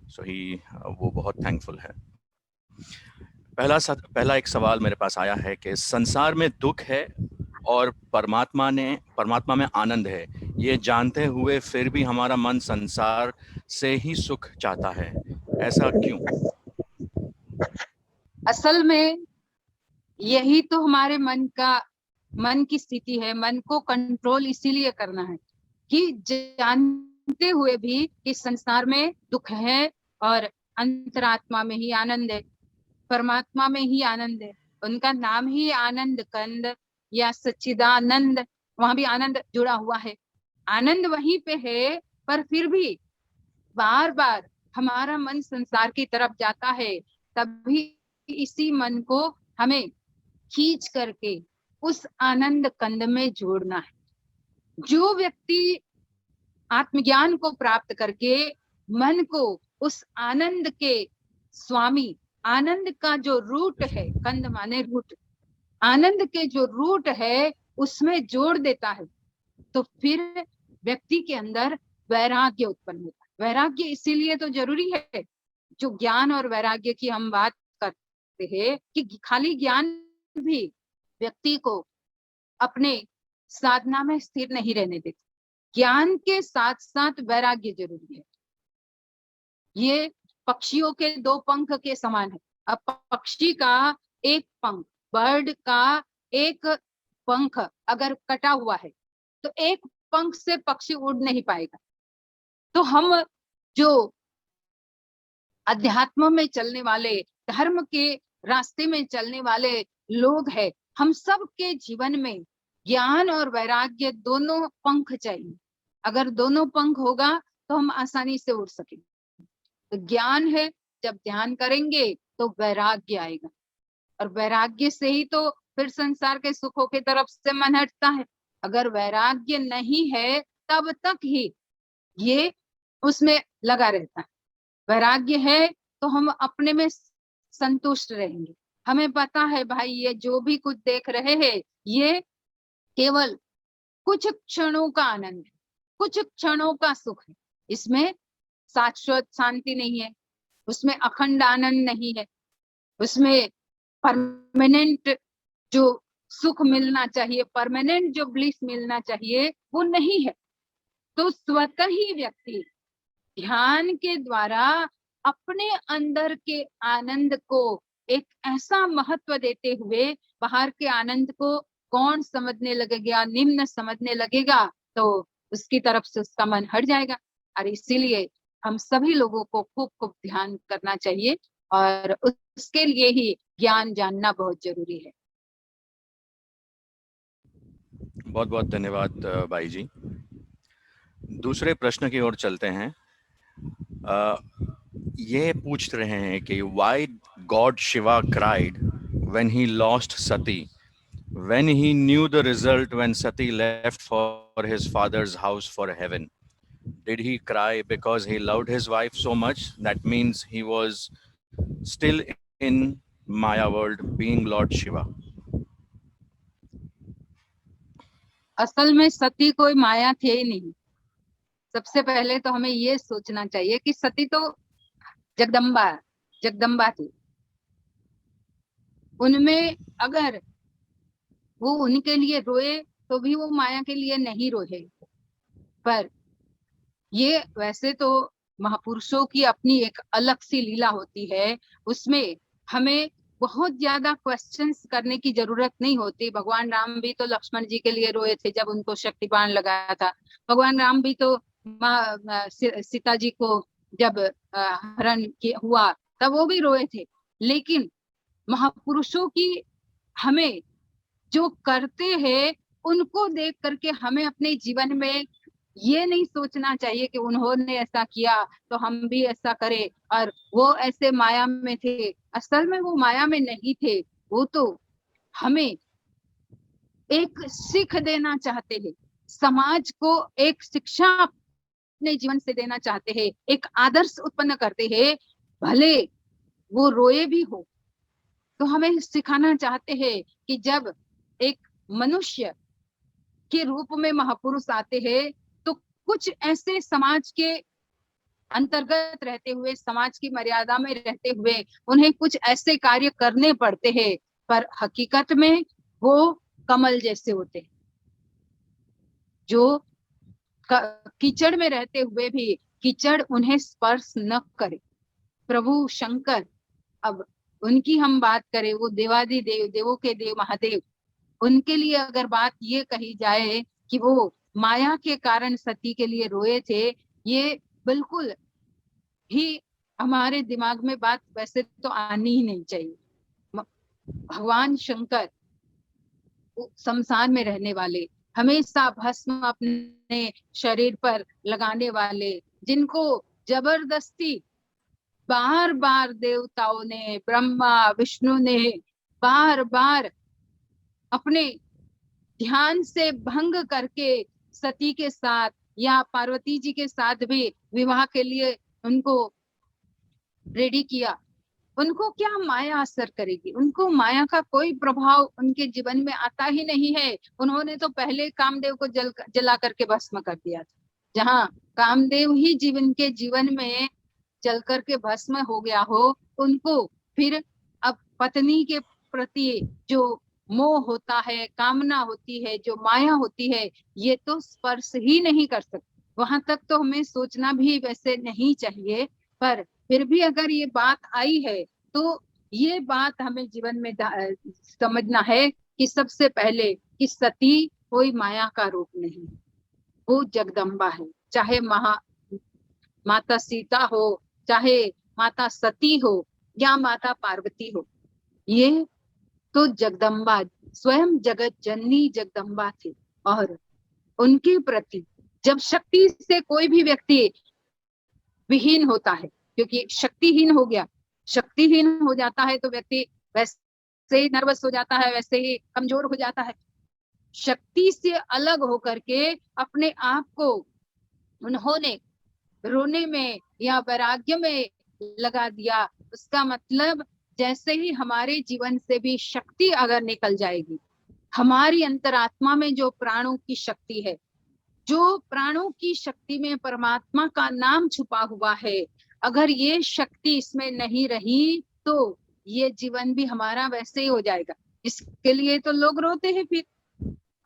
सो ही वो बहुत थैंकफुल है। पहला एक सवाल मेरे पास आया है कि संसार में दुख है और परमात्मा में आनंद है, ये जानते हुए फिर भी हमारा मन संसार से ही सुख चाहता है, ऐसा क्यों? असल में यही तो हमारे मन की स्थिति है। मन को कंट्रोल इसीलिए करना है कि जानते हुए भी कि संसार में दुख है और अंतरात्मा में ही आनंद है, परमात्मा में ही आनंद है। उनका नाम ही आनंद कंद या सच्चिदानंद, वहां भी आनंद जुड़ा हुआ है। आनंद वहीं पे है, पर फिर भी बार बार हमारा मन संसार की तरफ जाता है। तभी इसी मन को हमें खींच करके उस आनंद कंद में जोड़ना है। जो व्यक्ति आत्मज्ञान को प्राप्त करके मन को उस आनंद के स्वामी, आनंद का जो रूट है, कंद माने रूट, आनंद के जो रूट है उसमें जोड़ देता है, तो फिर व्यक्ति के अंदर वैराग्य उत्पन्न होता है। वैराग्य इसीलिए तो जरूरी है। जो ज्ञान और वैराग्य की हम बात करते हैं कि खाली ज्ञान भी व्यक्ति को अपने साधना में स्थिर नहीं रहने देता। ज्ञान के साथ साथ वैराग्य जरूरी है। ये पक्षियों के दो पंख के समान है। अब पक्षी का एक पंख, बर्ड का एक पंख अगर कटा हुआ है तो एक पंख से पक्षी उड़ नहीं पाएगा। तो हम जो अध्यात्म में चलने वाले, धर्म के रास्ते में चलने वाले लोग हैं, हम सब के जीवन में ज्ञान और वैराग्य दोनों पंख चाहिए। अगर दोनों पंख होगा तो हम आसानी से उड़ सकेंगे। तो ज्ञान है, जब ध्यान करेंगे तो वैराग्य आएगा, और वैराग्य से ही तो फिर संसार के सुखों की तरफ से मन हटता है। अगर वैराग्य नहीं है तब तक ही ये उसमें लगा रहता है। वैराग्य है तो हम अपने में संतुष्ट रहेंगे। हमें पता है भाई, ये जो भी कुछ देख रहे हैं ये केवल कुछ क्षणों का आनंद है, कुछ क्षणों का सुख है। इसमें शाश्वत शांति नहीं है, उसमें अखंड आनंद नहीं है, उसमें परमानेंट जो सुख मिलना चाहिए, परमानेंट जो ब्लिस मिलना चाहिए वो नहीं है। तो स्वतः ही व्यक्ति ध्यान के द्वारा अपने अंदर के आनंद को एक ऐसा महत्व देते हुए बाहर के आनंद को कौन समझने लगेगा, निम्न समझने लगेगा, तो उसकी तरफ से उसका मन हट जाएगा। और इसीलिए हम सभी लोगों को खूब खूब ध्यान करना चाहिए, और उसके लिए ही ज्ञान जानना बहुत जरूरी है। बहुत बहुत धन्यवाद बाई जी। दूसरे प्रश्न की ओर चलते हैं। ये पूछ रहे हैं कि why God Shiva cried when he lost Sati, when he knew the result when Sati left for his father's house for heaven? Did he cry because he loved his wife so much? That means he was still in Maya world being Lord Shiva. असल में सती कोई माया थे ही नहीं। सबसे पहले तो हमें ये सोचना चाहिए कि सती तो जगदम्बा थी। उनमें अगर वो उनके लिए रोए तो भी वो माया के लिए नहीं रोए। पर ये वैसे तो महापुरुषों की अपनी एक अलग सी लीला होती है, उसमें हमें बहुत ज्यादा क्वेश्चंस करने की जरूरत नहीं होती। भगवान राम भी तो लक्ष्मण जी के लिए रोए थे जब उनको शक्तिपाण लगाया था। भगवान राम भी तो सीता जी को जब हरण हुआ तब वो भी रोए थे। लेकिन महापुरुषों की हमें जो करते हैं उनको देख करके हमें अपने जीवन में ये नहीं सोचना चाहिए कि उन्होंने ऐसा किया तो हम भी ऐसा करें, और वो ऐसे माया में थे। असल में वो माया में नहीं थे, वो तो हमें एक सीख देना चाहते हैं, समाज को एक शिक्षा अपने जीवन से देना चाहते हैं, एक आदर्श उत्पन्न करते हैं। भले वो रोए भी हो तो हमें सिखाना चाहते हैं कि जब एक मनुष्य के रूप में महापुरुष आते हैं तो कुछ ऐसे समाज के अंतर्गत रहते हुए, समाज की मर्यादा में रहते हुए उन्हें कुछ ऐसे कार्य करने पड़ते हैं, पर हकीकत में वो कमल जैसे होते हैं, जो कीचड़ में रहते हुए भी कीचड़ उन्हें स्पर्श न करे। प्रभु शंकर, अब उनकी हम बात करें, वो देवादि देव, देवों के देव महादेव, उनके लिए अगर बात ये कही जाए कि वो माया के कारण सती के लिए रोए थे, ये बिल्कुल ही हमारे दिमाग में बात वैसे तो आनी ही नहीं चाहिए। भगवान शंकर शमशान में रहने वाले, हमेशा भस्म अपने शरीर पर लगाने वाले, जिनको जबरदस्ती बार बार देवताओं ने, ब्रह्मा विष्णु ने बार बार अपने ध्यान से भंग करके सती के साथ या पार्वती जी के साथ भी विवाह के लिए उनको रेडी किया। उनको क्या माया असर करेगी? उनको माया का कोई प्रभाव उनके जीवन में आता ही नहीं है। उन्होंने तो पहले कामदेव को जला करके भस्म कर दिया था। जहाँ कामदेव ही जीवन में जल करके भस्म हो गया हो, उनको फिर अब पत्नी के प्रति जो मोह होता है, कामना होती है, जो माया होती है, ये तो स्पर्श ही नहीं कर सकते। वहां तक तो हमें सोचना भी वैसे नहीं चाहिए, पर फिर भी अगर ये बात आई है तो ये बात हमें जीवन में समझना है कि सबसे पहले कि सती कोई माया का रूप नहीं, वो जगदम्बा है। चाहे माता सीता हो, चाहे माता सती हो या माता पार्वती हो, ये तो जगदम्बा, स्वयं जगत जननी जगदम्बा थी। और उनके प्रति जब शक्ति से कोई भी व्यक्ति विहीन होता है, क्योंकि शक्तिहीन हो गया, शक्तिहीन हो जाता है तो व्यक्ति वैसे ही नर्वस हो जाता है, वैसे ही कमजोर हो जाता है। शक्ति से अलग होकर के अपने आप को उन्होंने रोने में या वैराग्य में लगा दिया। उसका मतलब जैसे ही हमारे जीवन से भी शक्ति अगर निकल जाएगी, हमारी अंतरात्मा में जो प्राणों की शक्ति है, जो प्राणों की शक्ति में परमात्मा का नाम छुपा हुआ है, अगर ये शक्ति इसमें नहीं रही तो ये जीवन भी हमारा वैसे ही हो जाएगा। इसके लिए तो लोग रोते हैं, फिर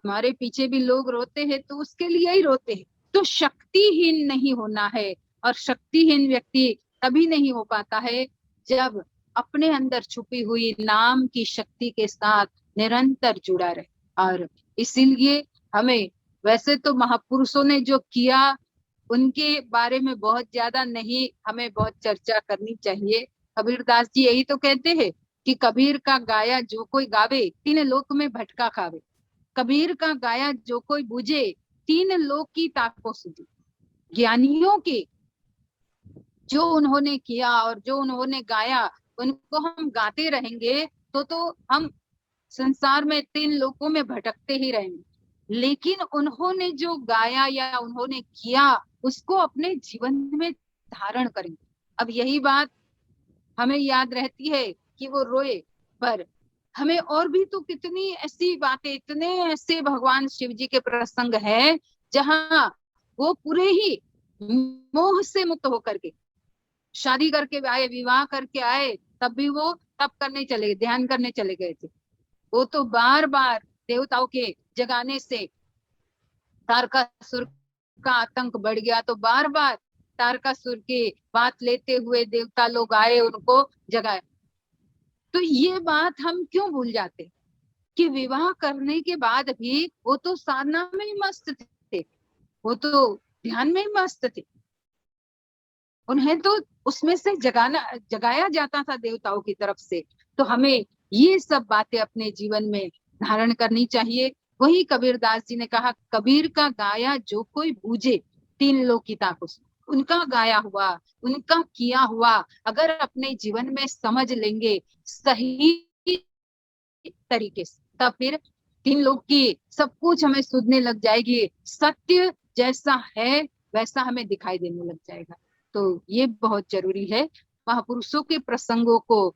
हमारे पीछे भी लोग रोते हैं, तो उसके लिए ही रोते हैं। तो शक्तिहीन नहीं होना है, और शक्तिहीन व्यक्ति तभी नहीं हो पाता है जब अपने अंदर छुपी हुई नाम की शक्ति के साथ निरंतर जुड़ा रहे। और इसीलिए हमें, वैसे तो महापुरुषों ने जो किया उनके बारे में बहुत ज्यादा नहीं हमें बहुत चर्चा करनी चाहिए। कबीरदास जी यही तो कहते हैं कि कबीर का गाया जो कोई गावे, 3 लोक में भटका खावे। कबीर का गाया जो कोई बुझे, 3 लोक की ताको सुधी। ज्ञानियों के जो उन्होंने किया और जो उन्होंने गाया, उनको हम गाते रहेंगे तो हम संसार में 3 लोकों में भटकते ही रहेंगे। लेकिन उन्होंने जो गाया या उन्होंने किया, उसको अपने जीवन में धारण करेंगे। अब यही बात हमें याद रहती है कि वो रोए, पर हमें और भी तो कितनी ऐसी बातें, इतने ऐसे भगवान शिव जी के प्रसंग है जहाँ वो पूरे ही मोह से मुक्त होकर के शादी करके आए, विवाह करके आए, तब भी वो तप करने चले गए, ध्यान करने चले गए थे। वो तो बार बार देवताओं के जगाने से तारकासुर का आतंक बढ़ गया, तो बार बार तारकासुर की बात लेते हुए देवता लोग आए, उनको जगाए। तो ये बात हम क्यों भूल जाते कि विवाह करने के बाद भी वो तो साधना में ही मस्त थे, वो तो ध्यान में ही मस्त थे। उन्हें तो उसमें से जगाया जाता था देवताओं की तरफ से। तो हमें ये सब बातें अपने जीवन में धारण करनी चाहिए। वही कबीरदास जी ने कहा, कबीर का गाया जो कोई बूझे, 3 लोक की ताको। उनका गाया हुआ, उनका किया हुआ अगर अपने जीवन में समझ लेंगे सही तरीके से, तब फिर 3 लोक की सब कुछ हमें सुनने लग जाएगी। सत्य जैसा है वैसा हमें दिखाई देने लग जाएगा। तो ये बहुत जरूरी है। महापुरुषों के प्रसंगों को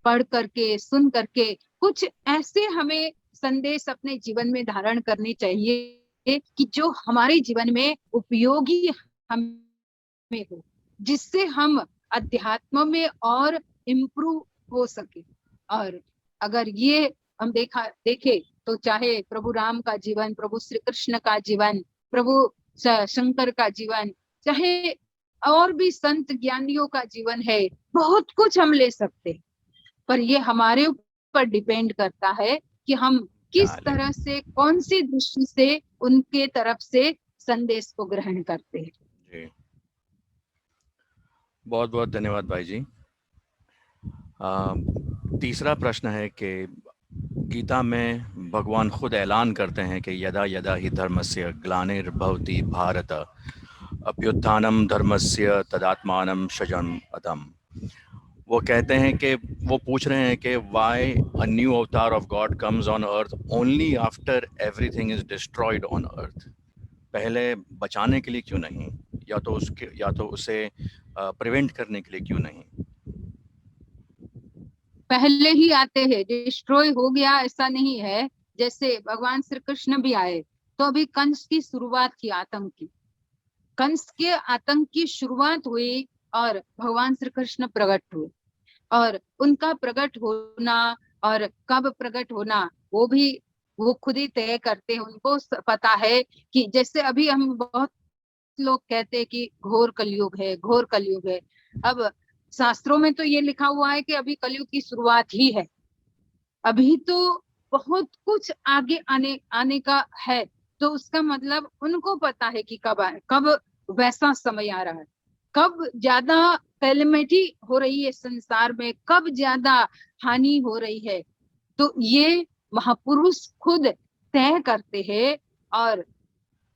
पढ़ करके, सुन करके कुछ ऐसे हमें संदेश अपने जीवन में धारण करने चाहिए कि जो हमारे जीवन में उपयोगी हमें हो, जिससे हम अध्यात्म में और इम्प्रूव हो सके। और अगर ये हम देखे तो चाहे प्रभु राम का जीवन, प्रभु श्री कृष्ण का जीवन, प्रभु शंकर का जीवन, चाहे और भी संत ज्ञानियों का जीवन है, बहुत कुछ हम ले सकते हैं। पर ये हमारे ऊपर डिपेंड करता है कि हम किस तरह से, कौन सी दृष्टि से उनके तरफ से संदेश को ग्रहण करते हैं। जी, बहुत बहुत धन्यवाद भाई जी। तीसरा प्रश्न है कि गीता में भगवान खुद ऐलान करते हैं कि यदा यदा ही धर्मस्य ग्लानिर्भवति भारत अभ्युत्थानम धर्मस्य तदात्मानं सृजनम् अधम। वो कहते हैं कि वो पूछ रहे हैं कि वाई अ न्यू अवतार of God comes on earth only after everything is destroyed on earth. पहले बचाने के लिए क्यों नहीं, या तो उसे प्रिवेंट करने के लिए क्यों नहीं? पहले ही आते हैं, डिस्ट्रॉय हो गया ऐसा नहीं है। जैसे भगवान श्री कृष्ण भी आए तो अभी कंस की शुरुआत की, आतंक की, कंस के आतंक की शुरुआत हुई और भगवान श्री कृष्ण प्रकट हुए। और उनका प्रकट होना और कब प्रकट होना वो खुद ही तय करते हैं। उनको पता है कि जैसे अभी हम बहुत लोग कहते हैं कि घोर कलयुग है, घोर कलयुग है। अब शास्त्रों में तो ये लिखा हुआ है कि अभी कलयुग की शुरुआत ही है, अभी तो बहुत कुछ आगे आने का है। तो उसका मतलब उनको पता है कि कब वैसा समय आ रहा है, कब ज्यादा कैलेमिटी हो रही है संसार में, कब ज्यादा हानि हो रही है। तो ये महापुरुष खुद तय करते हैं और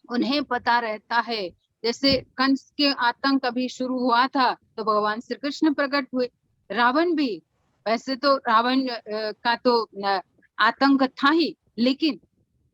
उन्हें पता रहता है। जैसे कंस के आतंक अभी शुरू हुआ था तो भगवान श्री कृष्ण प्रकट हुए। रावण भी, वैसे तो रावण का तो आतंक था ही, लेकिन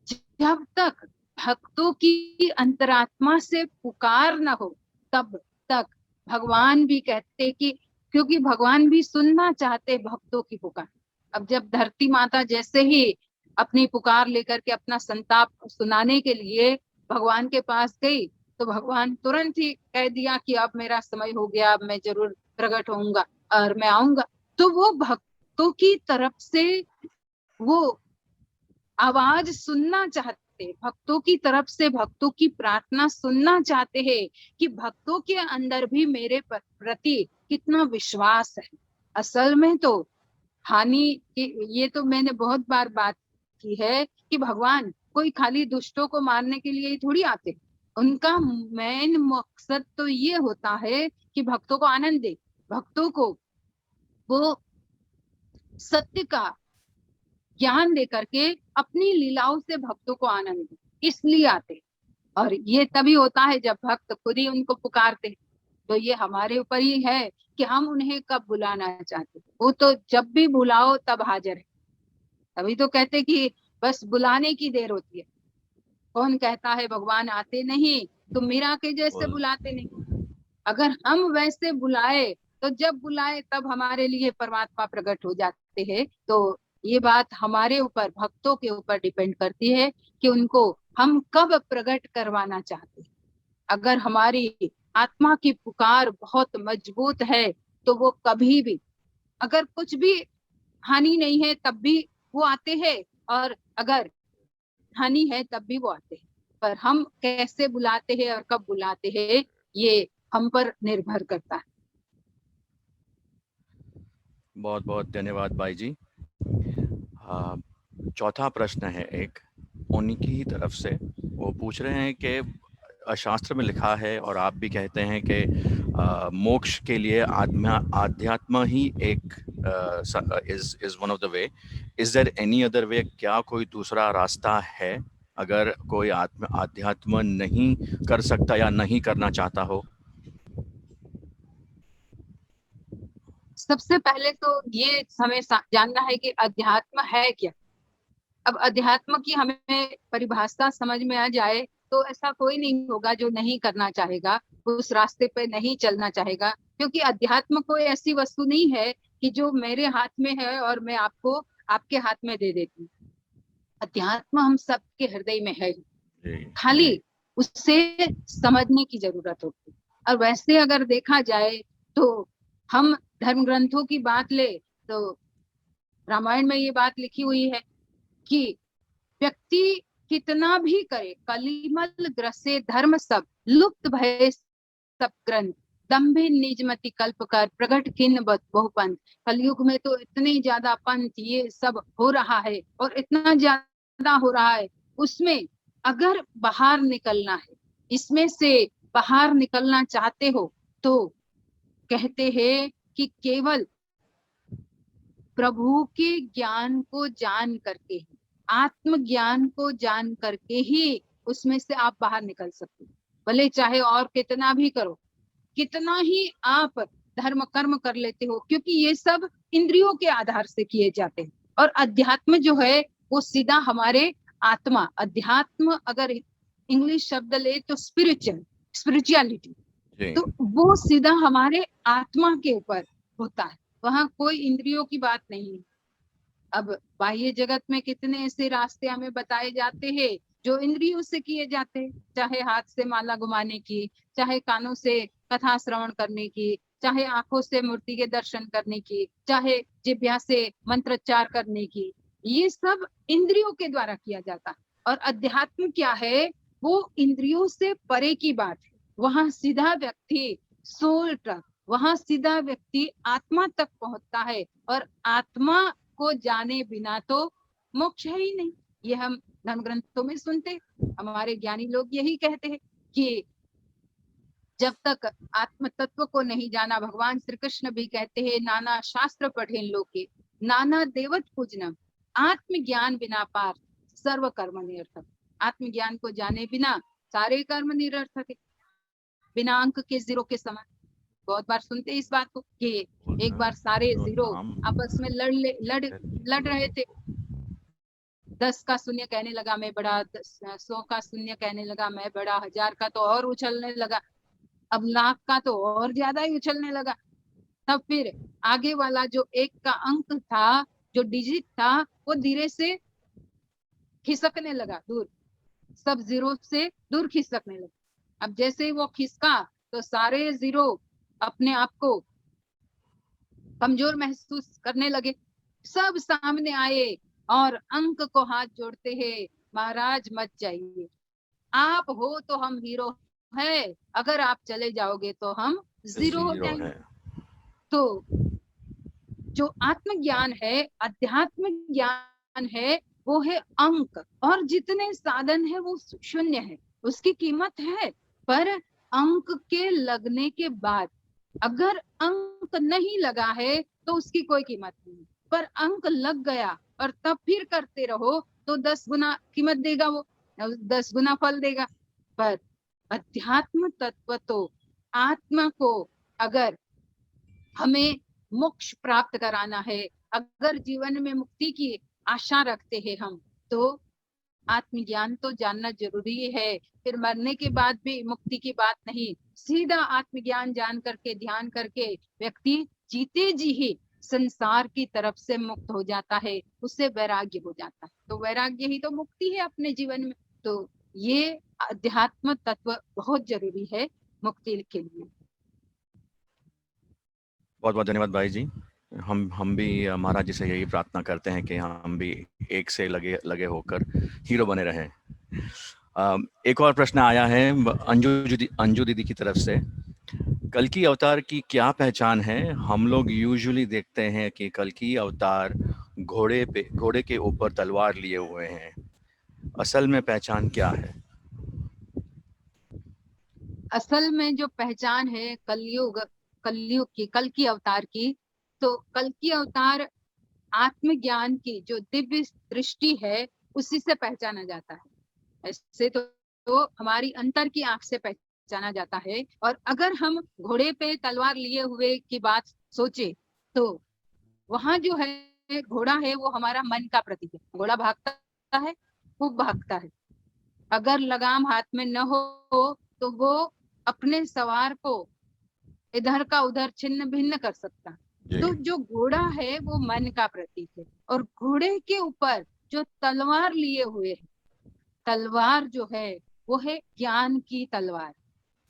जब तक भक्तों की अंतरात्मा से पुकार न हो तब तक भगवान भी कहते कि, क्योंकि भगवान भी सुनना चाहते भक्तों की पुकार। अब जब धरती माता जैसे ही अपनी पुकार लेकर के अपना संताप सुनाने के लिए भगवान के पास गई तो भगवान तुरंत ही कह दिया कि अब मेरा समय हो गया, अब मैं जरूर प्रकट होऊंगा और मैं आऊंगा। तो वो भक्तों की तरफ से वो आवाज सुनना चाहते, भक्तों की तरफ से भक्तों की प्रार्थना सुनना चाहते हैं कि भक्तों के अंदर भी मेरे प्रति कितना विश्वास है। असल में तो हानि की, ये तो मैंने बहुत बार बात की है कि भगवान कोई खाली दुष्टों को मारने के लिए ही थोड़ी आते। उनका मेन मकसद तो ये होता है कि भक्तों को आनंद दे, भक्तों को वो सत्य का ज्ञान दे करके अपनी लीलाओं से भक्तों को आनंद दे, इसलिए आते। और ये तभी होता है जब भक्त खुद ही उनको पुकारते। तो ये हमारे ऊपर ही है कि हम उन्हें कब बुलाना चाहते। वो तो जब भी बुलाओ तब हाजिर है। तभी तो कहते कि बस बुलाने की देर होती है। कौन कहता है भगवान आते नहीं, तो मीरा के जैसे बुलाते नहीं। अगर हम वैसे बुलाए तो जब बुलाए तब हमारे लिए परमात्मा प्रकट हो जाते हैं। तो ये बात हमारे ऊपर, भक्तों के ऊपर डिपेंड करती है कि उनको हम कब प्रकट करवाना चाहते हैं। अगर हमारी आत्मा की पुकार बहुत मजबूत है तो वो कभी भी, अगर कुछ भी हानि नहीं है तब भी वो आते हैं, और अगर हानि है तब भी वो आते हैं। पर हम कैसे बुलाते हैं और कब बुलाते हैं ये हम पर निर्भर करता है। बहुत बहुत धन्यवाद भाई जी। चौथा प्रश्न है एक, उनकी ही तरफ से। वो पूछ रहे हैं कि शास्त्र में लिखा है और आप भी कहते हैं कि मोक्ष के लिए आध्यात्म ही एक is one of the way. Is there any other way? क्या कोई दूसरा रास्ता है अगर कोई आध्यात्म नहीं कर सकता या नहीं करना चाहता हो? सबसे पहले तो ये हमें जानना है कि अध्यात्म है क्या। अब अध्यात्म की हमें परिभाषा समझ में आ जाए तो ऐसा कोई नहीं होगा जो नहीं करना चाहेगा, उस रास्ते पे नहीं चलना चाहेगा। क्योंकि अध्यात्म कोई ऐसी वस्तु नहीं है कि जो मेरे हाथ में है और मैं आपको आपके हाथ में दे देती हूँ। अध्यात्म हम सबके हृदय में है, खाली उससे समझने की जरूरत होती है। और वैसे अगर देखा जाए तो हम धर्म ग्रंथों की बात ले तो रामायण में ये बात लिखी हुई है कि व्यक्ति कितना भी करे, कलिमल ग्रसे धर्म सब, लुप्त भय सब ग्रंथ, दम्भे निजमति कल्प कर, प्रगट किन बहुपंथ। कलयुग में तो इतने ज्यादा पंथ ये सब हो रहा है और इतना ज्यादा ज्यादा हो रहा है, उसमें अगर बाहर निकलना है, इसमें से बाहर निकलना चाहते हो, तो कहते हैं कि केवल प्रभु के ज्ञान को जान करके ही, आत्मज्ञान को जान करके ही उसमें से आप बाहर निकल सकते हो। भले चाहे और कितना भी करो, कितना ही आप धर्म कर्म कर लेते हो, क्योंकि ये सब इंद्रियों के आधार से किए जाते हैं। और अध्यात्म जो है वो सीधा हमारे आत्मा, अध्यात्म अगर इंग्लिश शब्द ले तो स्पिरिचुअलिटी, जी। तो वो सीधा हमारे आत्मा के ऊपर होता है, वहां कोई इंद्रियों की बात नहीं है। अब बाह्य जगत में कितने ऐसे रास्ते हमें बताए जाते हैं जो इंद्रियों से किए जाते हैं, चाहे हाथ से माला घुमाने की, चाहे कानों से कथा श्रवण करने की, चाहे आंखों से मूर्ति के दर्शन करने की, चाहे जिह्वा से मंत्रोच्चार करने की, ये सब इंद्रियों के द्वारा किया जाता है। और अध्यात्म क्या है, वो इंद्रियों से परे की बात है। वहां सीधा व्यक्ति सोल तक, वहां सीधा व्यक्ति आत्मा तक पहुंचता है, और आत्मा को जाने बिना तो मोक्ष है ही नहीं। ये हम धर्म ग्रंथों में सुनते, हमारे ज्ञानी लोग यही कहते हैं कि जब तक आत्म तत्व को नहीं जाना, भगवान श्री कृष्ण भी कहते हैं, नाना शास्त्र पढ़े लोके नाना देवत पूजनम, आत्मज्ञान बिना पार सर्व कर्म निरर्थक। आत्मज्ञान को जाने बिना सारे कर्म निरर्थक है, बिना अंक के जीरो के समान। बहुत बार सुनते इस बात को कि एक बार सारे जीरो आपस में लड़ रहे थे, 10 का शून्य कहने लगा मैं बड़ा, 100 का शून्य कहने लगा मैं बड़ा, 1000 का तो और उछलने लगा, अब लाख का तो और ज्यादा ही उछलने लगा। तब फिर आगे वाला जो एक का अंक था, जो डिजिट था, वो धीरे से खिसकने लगा दूर, सब जीरो से दूर खिसकने लगा। अब जैसे ही वो खिसका तो सारे जीरो अपने आप को कमजोर महसूस करने लगे, सब सामने आए और अंक को हाथ जोड़ते हैं, महाराज मत जाइए, आप हो तो हम हीरो है, अगर आप चले जाओगे तो हम जीरो हो जाएंगे। है। तो जो आत्मज्ञान है, अध्यात्म ज्ञान है, वो है अंक, और जितने साधन है वो शून्य है, उसकी कीमत है। पर अंक के लगने के बाद, अगर अंक नहीं लगा है तो उसकी कोई कीमत नहीं, पर अंक लग गया और तब फिर करते रहो तो 10 गुना कीमत देगा, वो 10 गुना फल देगा। पर अध्यात्म तत्व तो आत्मा को अगर हमें मोक्ष प्राप्त कराना है, अगर जीवन में मुक्ति की आशा रखते हैं हम, तो आत्मज्ञान तो जानना जरूरी है। फिर मरने के बाद भी मुक्ति की बात नहीं, सीधा आत्मज्ञान जान करके, ध्यान करके व्यक्ति जीते जी ही संसार की तरफ से मुक्त हो जाता है, उससे वैराग्य हो जाता है। तो वैराग्य ही तो मुक्ति है अपने जीवन में। तो ये अध्यात्म तत्व बहुत जरूरी है मुक्ति के लिए। बहुत बहुत धन्यवाद भाई जी। हम भी महाराज जी से यही प्रार्थना करते हैं कि हम भी एक से लगे होकर हीरो बने रहें। एक और प्रश्न आया है अंजू दीदी की तरफ से। कल्कि अवतार की क्या पहचान है? हम लोग यूजुअली देखते हैं कि कल्कि अवतार घोड़े के ऊपर तलवार लिए हुए हैं, असल में पहचान क्या है? असल में जो पहचान है कलयुग की, कल की अवतार की, तो कल की अवतार आत्मज्ञान की जो दिव्य दृष्टि है उसी से पहचाना जाता है। ऐसे तो हमारी अंतर की आंख से पहचाना जाता है। और अगर हम घोड़े पे तलवार लिए हुए की बात सोचे, तो वहां जो है घोड़ा है वो हमारा मन का प्रतीक है। घोड़ा भागता है, खूब भागता है, अगर लगाम हाथ में न हो तो वो अपने सवार को इधर का उधर छिन्न भिन्न कर सकता। तो जो घोड़ा है वो मन का प्रतीक है, और घोड़े के ऊपर जो तलवार लिए हुए है, तलवार जो है वो है ज्ञान की तलवार।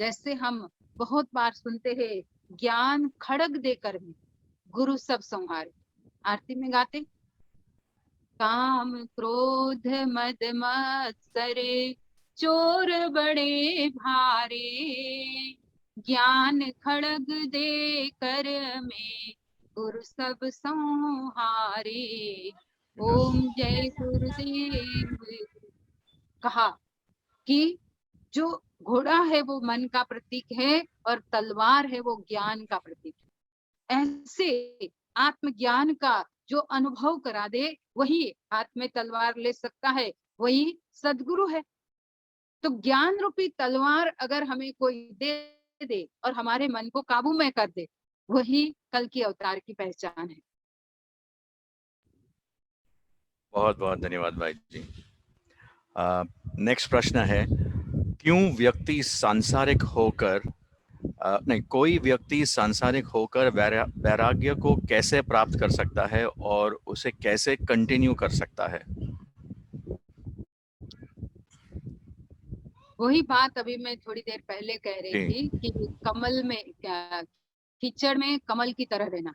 जैसे हम बहुत बार सुनते हैं, ज्ञान खड़ग देकर भी गुरु सब संहारे, आरती में गाते, काम क्रोध मद मत्सरे चोर बड़े भारे, ज्ञान खड़ग दे कर में गुरु सब संहारे। ओम जय गुरुदेव। कहा कि जो घोड़ा है वो मन का प्रतीक है और तलवार है वो ज्ञान का प्रतीक है। ऐसे आत्मज्ञान का जो अनुभव करा दे वही हाथ में तलवार ले सकता है, वही सदगुरु है। तो ज्ञान रूपी तलवार अगर हमें कोई दे दे और हमारे मन को काबू में कर दे, वही कल की अवतार की पहचान है। बहुत बहुत धन्यवाद भाई जी। नेक्स्ट प्रश्न है, क्यों व्यक्ति सांसारिक होकर नहीं, कोई व्यक्ति सांसारिक होकर वैराग्य को कैसे प्राप्त कर सकता है और उसे कैसे कंटिन्यू कर सकता है? वही बात अभी मैं थोड़ी देर पहले कह रही थी कि कमल में कीचड़ में कमल की तरह रहना।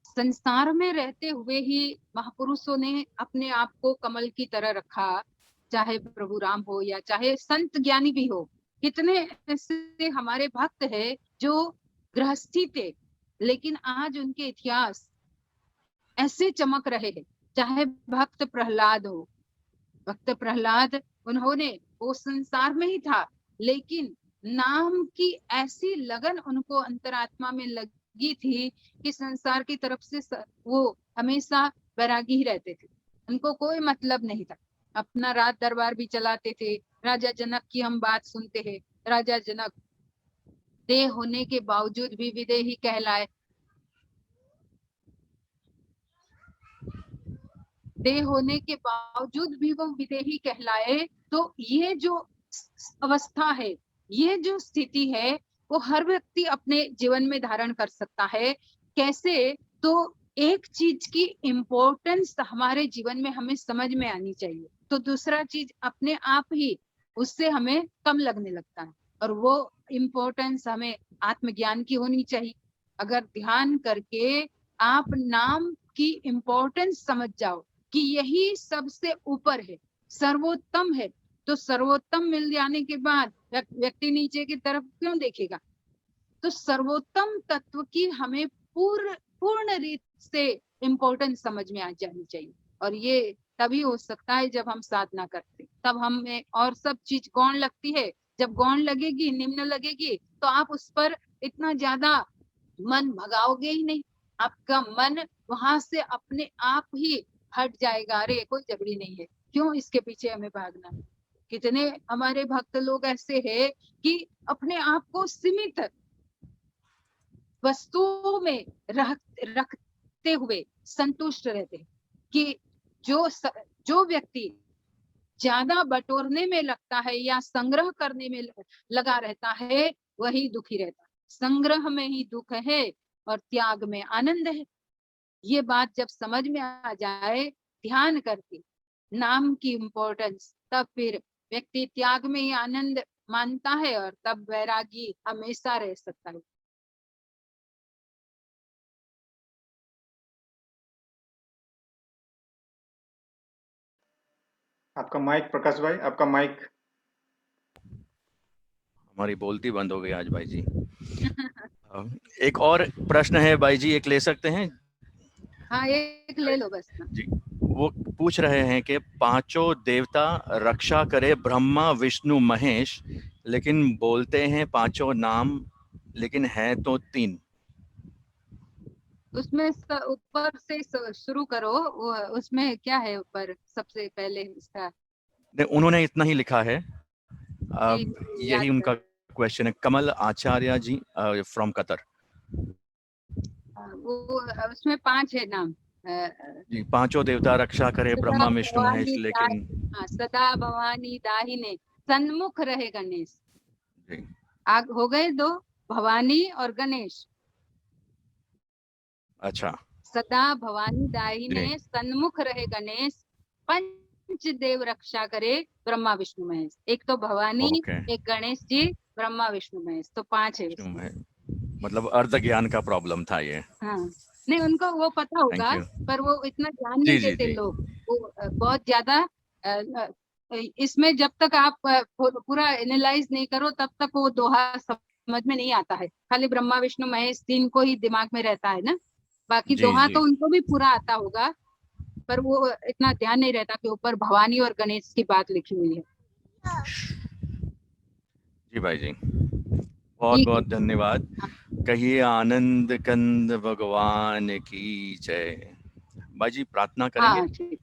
संसार में रहते हुए ही महापुरुषों ने अपने आप को कमल की तरह रखा, चाहे प्रभु राम हो या चाहे संत ज्ञानी भी हो। कितने ऐसे हमारे भक्त हैं जो गृहस्थी थे, लेकिन आज उनके इतिहास ऐसे चमक रहे हैं। चाहे भक्त प्रहलाद हो, भक्त प्रहलाद, उन्होंने वो संसार में ही था, लेकिन नाम की ऐसी लगन उनको अंतरात्मा में लगी थी कि संसार की तरफ से वो हमेशा वैरागी ही रहते थे। उनको कोई मतलब नहीं था। अपना राज दरबार भी चलाते थे। राजा जनक की हम बात सुनते हैं, राजा जनक देह होने के बावजूद भी विदेही कहलाए। देह होने के बावजूद भी वो विदेही कहलाए। तो ये जो अवस्था है, ये जो स्थिति है, वो हर व्यक्ति अपने जीवन में धारण कर सकता है। कैसे? तो एक चीज की इम्पोर्टेंस हमारे जीवन में हमें समझ में आनी चाहिए, तो दूसरा चीज अपने आप ही उससे हमें कम लगने लगता है। और वो इम्पोर्टेंस हमें आत्मज्ञान की होनी चाहिए। अगर ध्यान करके आप नाम की इम्पोर्टेंस समझ जाओ कि यही सबसे ऊपर है, सर्वोत्तम है, तो सर्वोत्तम मिल जाने के बाद व्यक्ति नीचे की तरफ क्यों देखेगा? तो सर्वोत्तम तत्व की हमें पूर्ण रीत से इम्पोर्टेंस समझ में आ जानी चाहिए। और ये तभी हो सकता है जब हम साधना करते, तब हमें और सब चीज गौण लगती है। जब गौण लगेगी, निम्न लगेगी, तो आप उस पर इतना ज्यादा मन भगाओगे ही नहीं। आपका मन वहां से अपने आप ही हट जाएगा। अरे कोई जबरी नहीं है, क्यों इसके पीछे हमें भागना। कितने हमारे भक्त लोग ऐसे हैं कि अपने आप को सीमित वस्तुओं में रखते हुए संतुष्ट रहते हैं कि जो व्यक्ति ज्यादा बटोरने में लगता है या संग्रह करने में लगा रहता है, वही दुखी रहता है। संग्रह में ही दुख है और त्याग में आनंद है। ये बात जब समझ में आ जाए ध्यान करके नाम की इम्पोर्टेंस, तब फिर व्यक्ति त्याग में ही आनंद मानता है और तब वैरागी हमेशा रह सकता है। आपका माइक, प्रकाश भाई, आपका माइक। हमारी बोलती बंद हो गई आज भाई जी। एक और प्रश्न है भाई जी, एक ले सकते हैं? हाँ, एक ले लो बस। जी, वो पूछ रहे हैं कि पांचों देवता रक्षा करे ब्रह्मा विष्णु महेश, लेकिन बोलते हैं पांचों नाम, लेकिन है तो तीन। उसमें ऊपर से शुरू करो। उसमें क्या है ऊपर सबसे पहले इसका? उन्होंने इतना ही लिखा है। यही यही उनका क्वेश्चन है। कमल आचार्य जी फ्रॉम कतर। वो उसमें 5 है नाम। जी, पांचों देवता रक्षा करे ब्रह्मा विष्णु महेश, लेकिन सदा भवानी दाहिने सन्मुख रहे गणेश। जी, आग हो गए 2, भवानी और गणेश। अच्छा। सदा भवानी दाहिने सन्मुख रहे गणेश, पंच देव रक्षा करे ब्रह्मा विष्णु महेश। एक तो भवानी, एक गणेश जी, ब्रह्मा विष्णु महेश, तो 5 है। मतलब अर्ध ज्ञान का प्रॉब्लम था ये। हाँ, नहीं उनको वो पता होगा, पर वो इतना ध्यान नहीं देते लोग। वो बहुत ज्यादा इसमें जब तक आप पूरा एनालाइज नहीं करो तब तक वो दोहा समझ में नहीं आता है। खाली ब्रह्मा विष्णु महेश 3 को ही दिमाग में रहता है ना, बाकी दोहा तो उनको भी पूरा आता होगा। पर वो इतना ध्यान नहीं रहता कि ऊपर भवानी और गणेश की बात लिखी हुई है। जी भाई जी, बहुत ठीक है। बहुत धन्यवाद। कहिए आनंद कंद भगवान की जय। भाई जी प्रार्थना करेंगे। हाँ ठीक।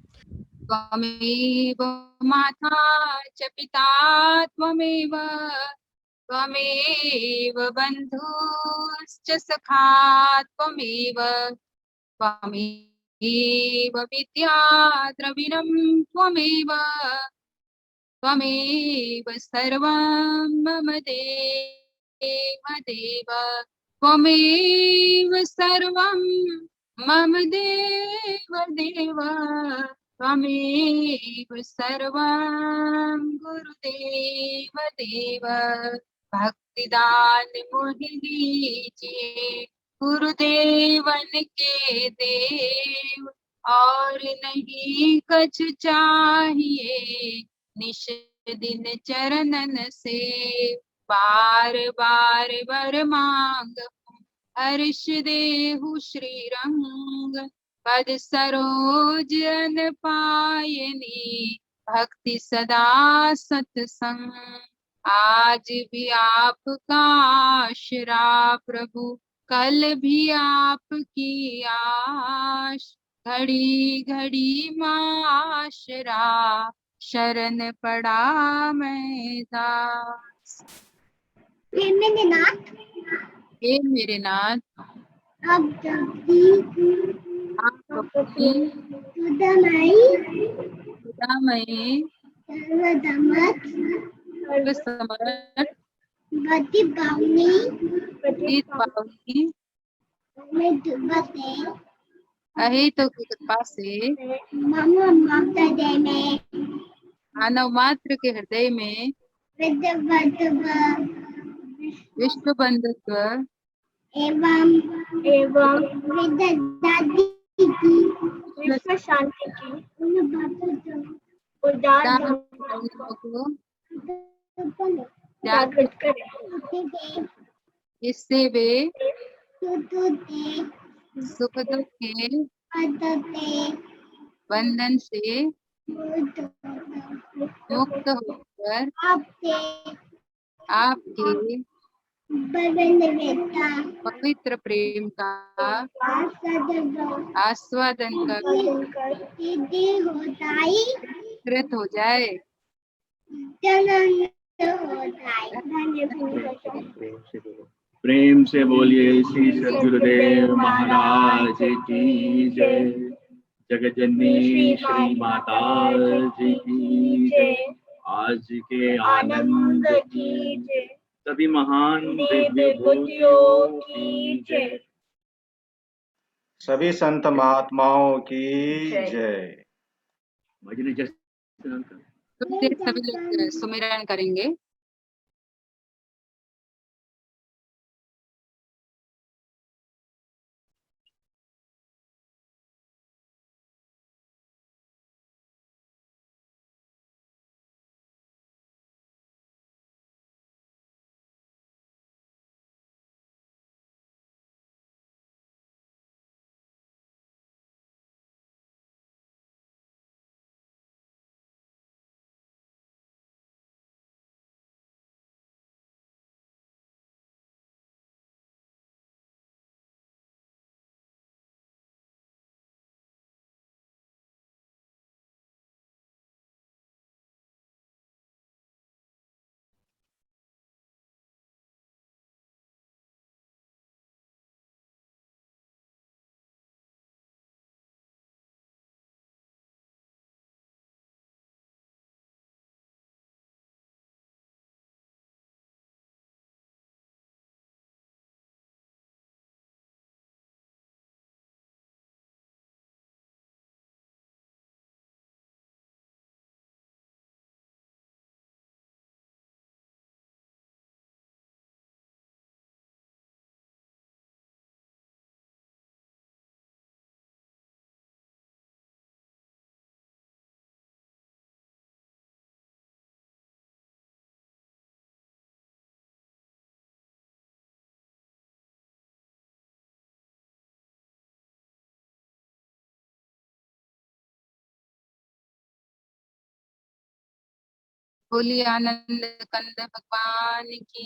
त्वमेव माता च पिता त्वमेव, त्वमेव बन्धुश्च सखा त्वमेव, त्वमेव विद्या द्रविणं त्वमेव, त्वमेव सर्वं मम देव देव, त्वमेव सर्वं मम देव देव, त्वमेव सर्वं गुरुदेव देव। भक्तिदान मोहि दीजिए गुरुदेवन के देव, और नहीं कछ चाहिए निश दिन चरणन से, बार बार वर मांग हर्ष देहु श्री रंग, पद सरोज अन पायनी भक्ति सदा सत्संग। आज भी आपका आशरा प्रभु, कल भी आपकी आश, घड़ी घड़ी माँ आशरा, शरण पड़ा मैं दास। हे मेरे नाथ, हे मेरे नाथ, आप जल्दी आप अपनी सुधामयी सर्वदमत सर्वसमर्थ गति पावनी प्रतीत पावनी में दुबते अहेतु की कृपा से मम भक्तजय में मानव मात्र के हृदय में विद्वत्व विश्व बंधुत्व एवं विद्यादि की विश्व शांति की उदार दानों को जागृत करें, इससे वे सुतुते सुख दुख के पदते बंधन से मुक्त मुक्त होकर आपके आपके बरनवेता पवित्र प्रेम का आस्वादन आस्वादन कर सिद्धि होताई कृत हो जाए। जनन होताई। प्रेम से बोलिए श्री सद्गुरुदेव महाराज की जय। जगजननी श्री माता जी की जय। आज के आनंद की जय। सभी महान दिव्य भूतियों की जय। सभी संत महात्माओं की जय। भजन जय। थोड़ी देर सभी लोग सुमिरन करेंगे। बोलिए आनंद कंद भगवान की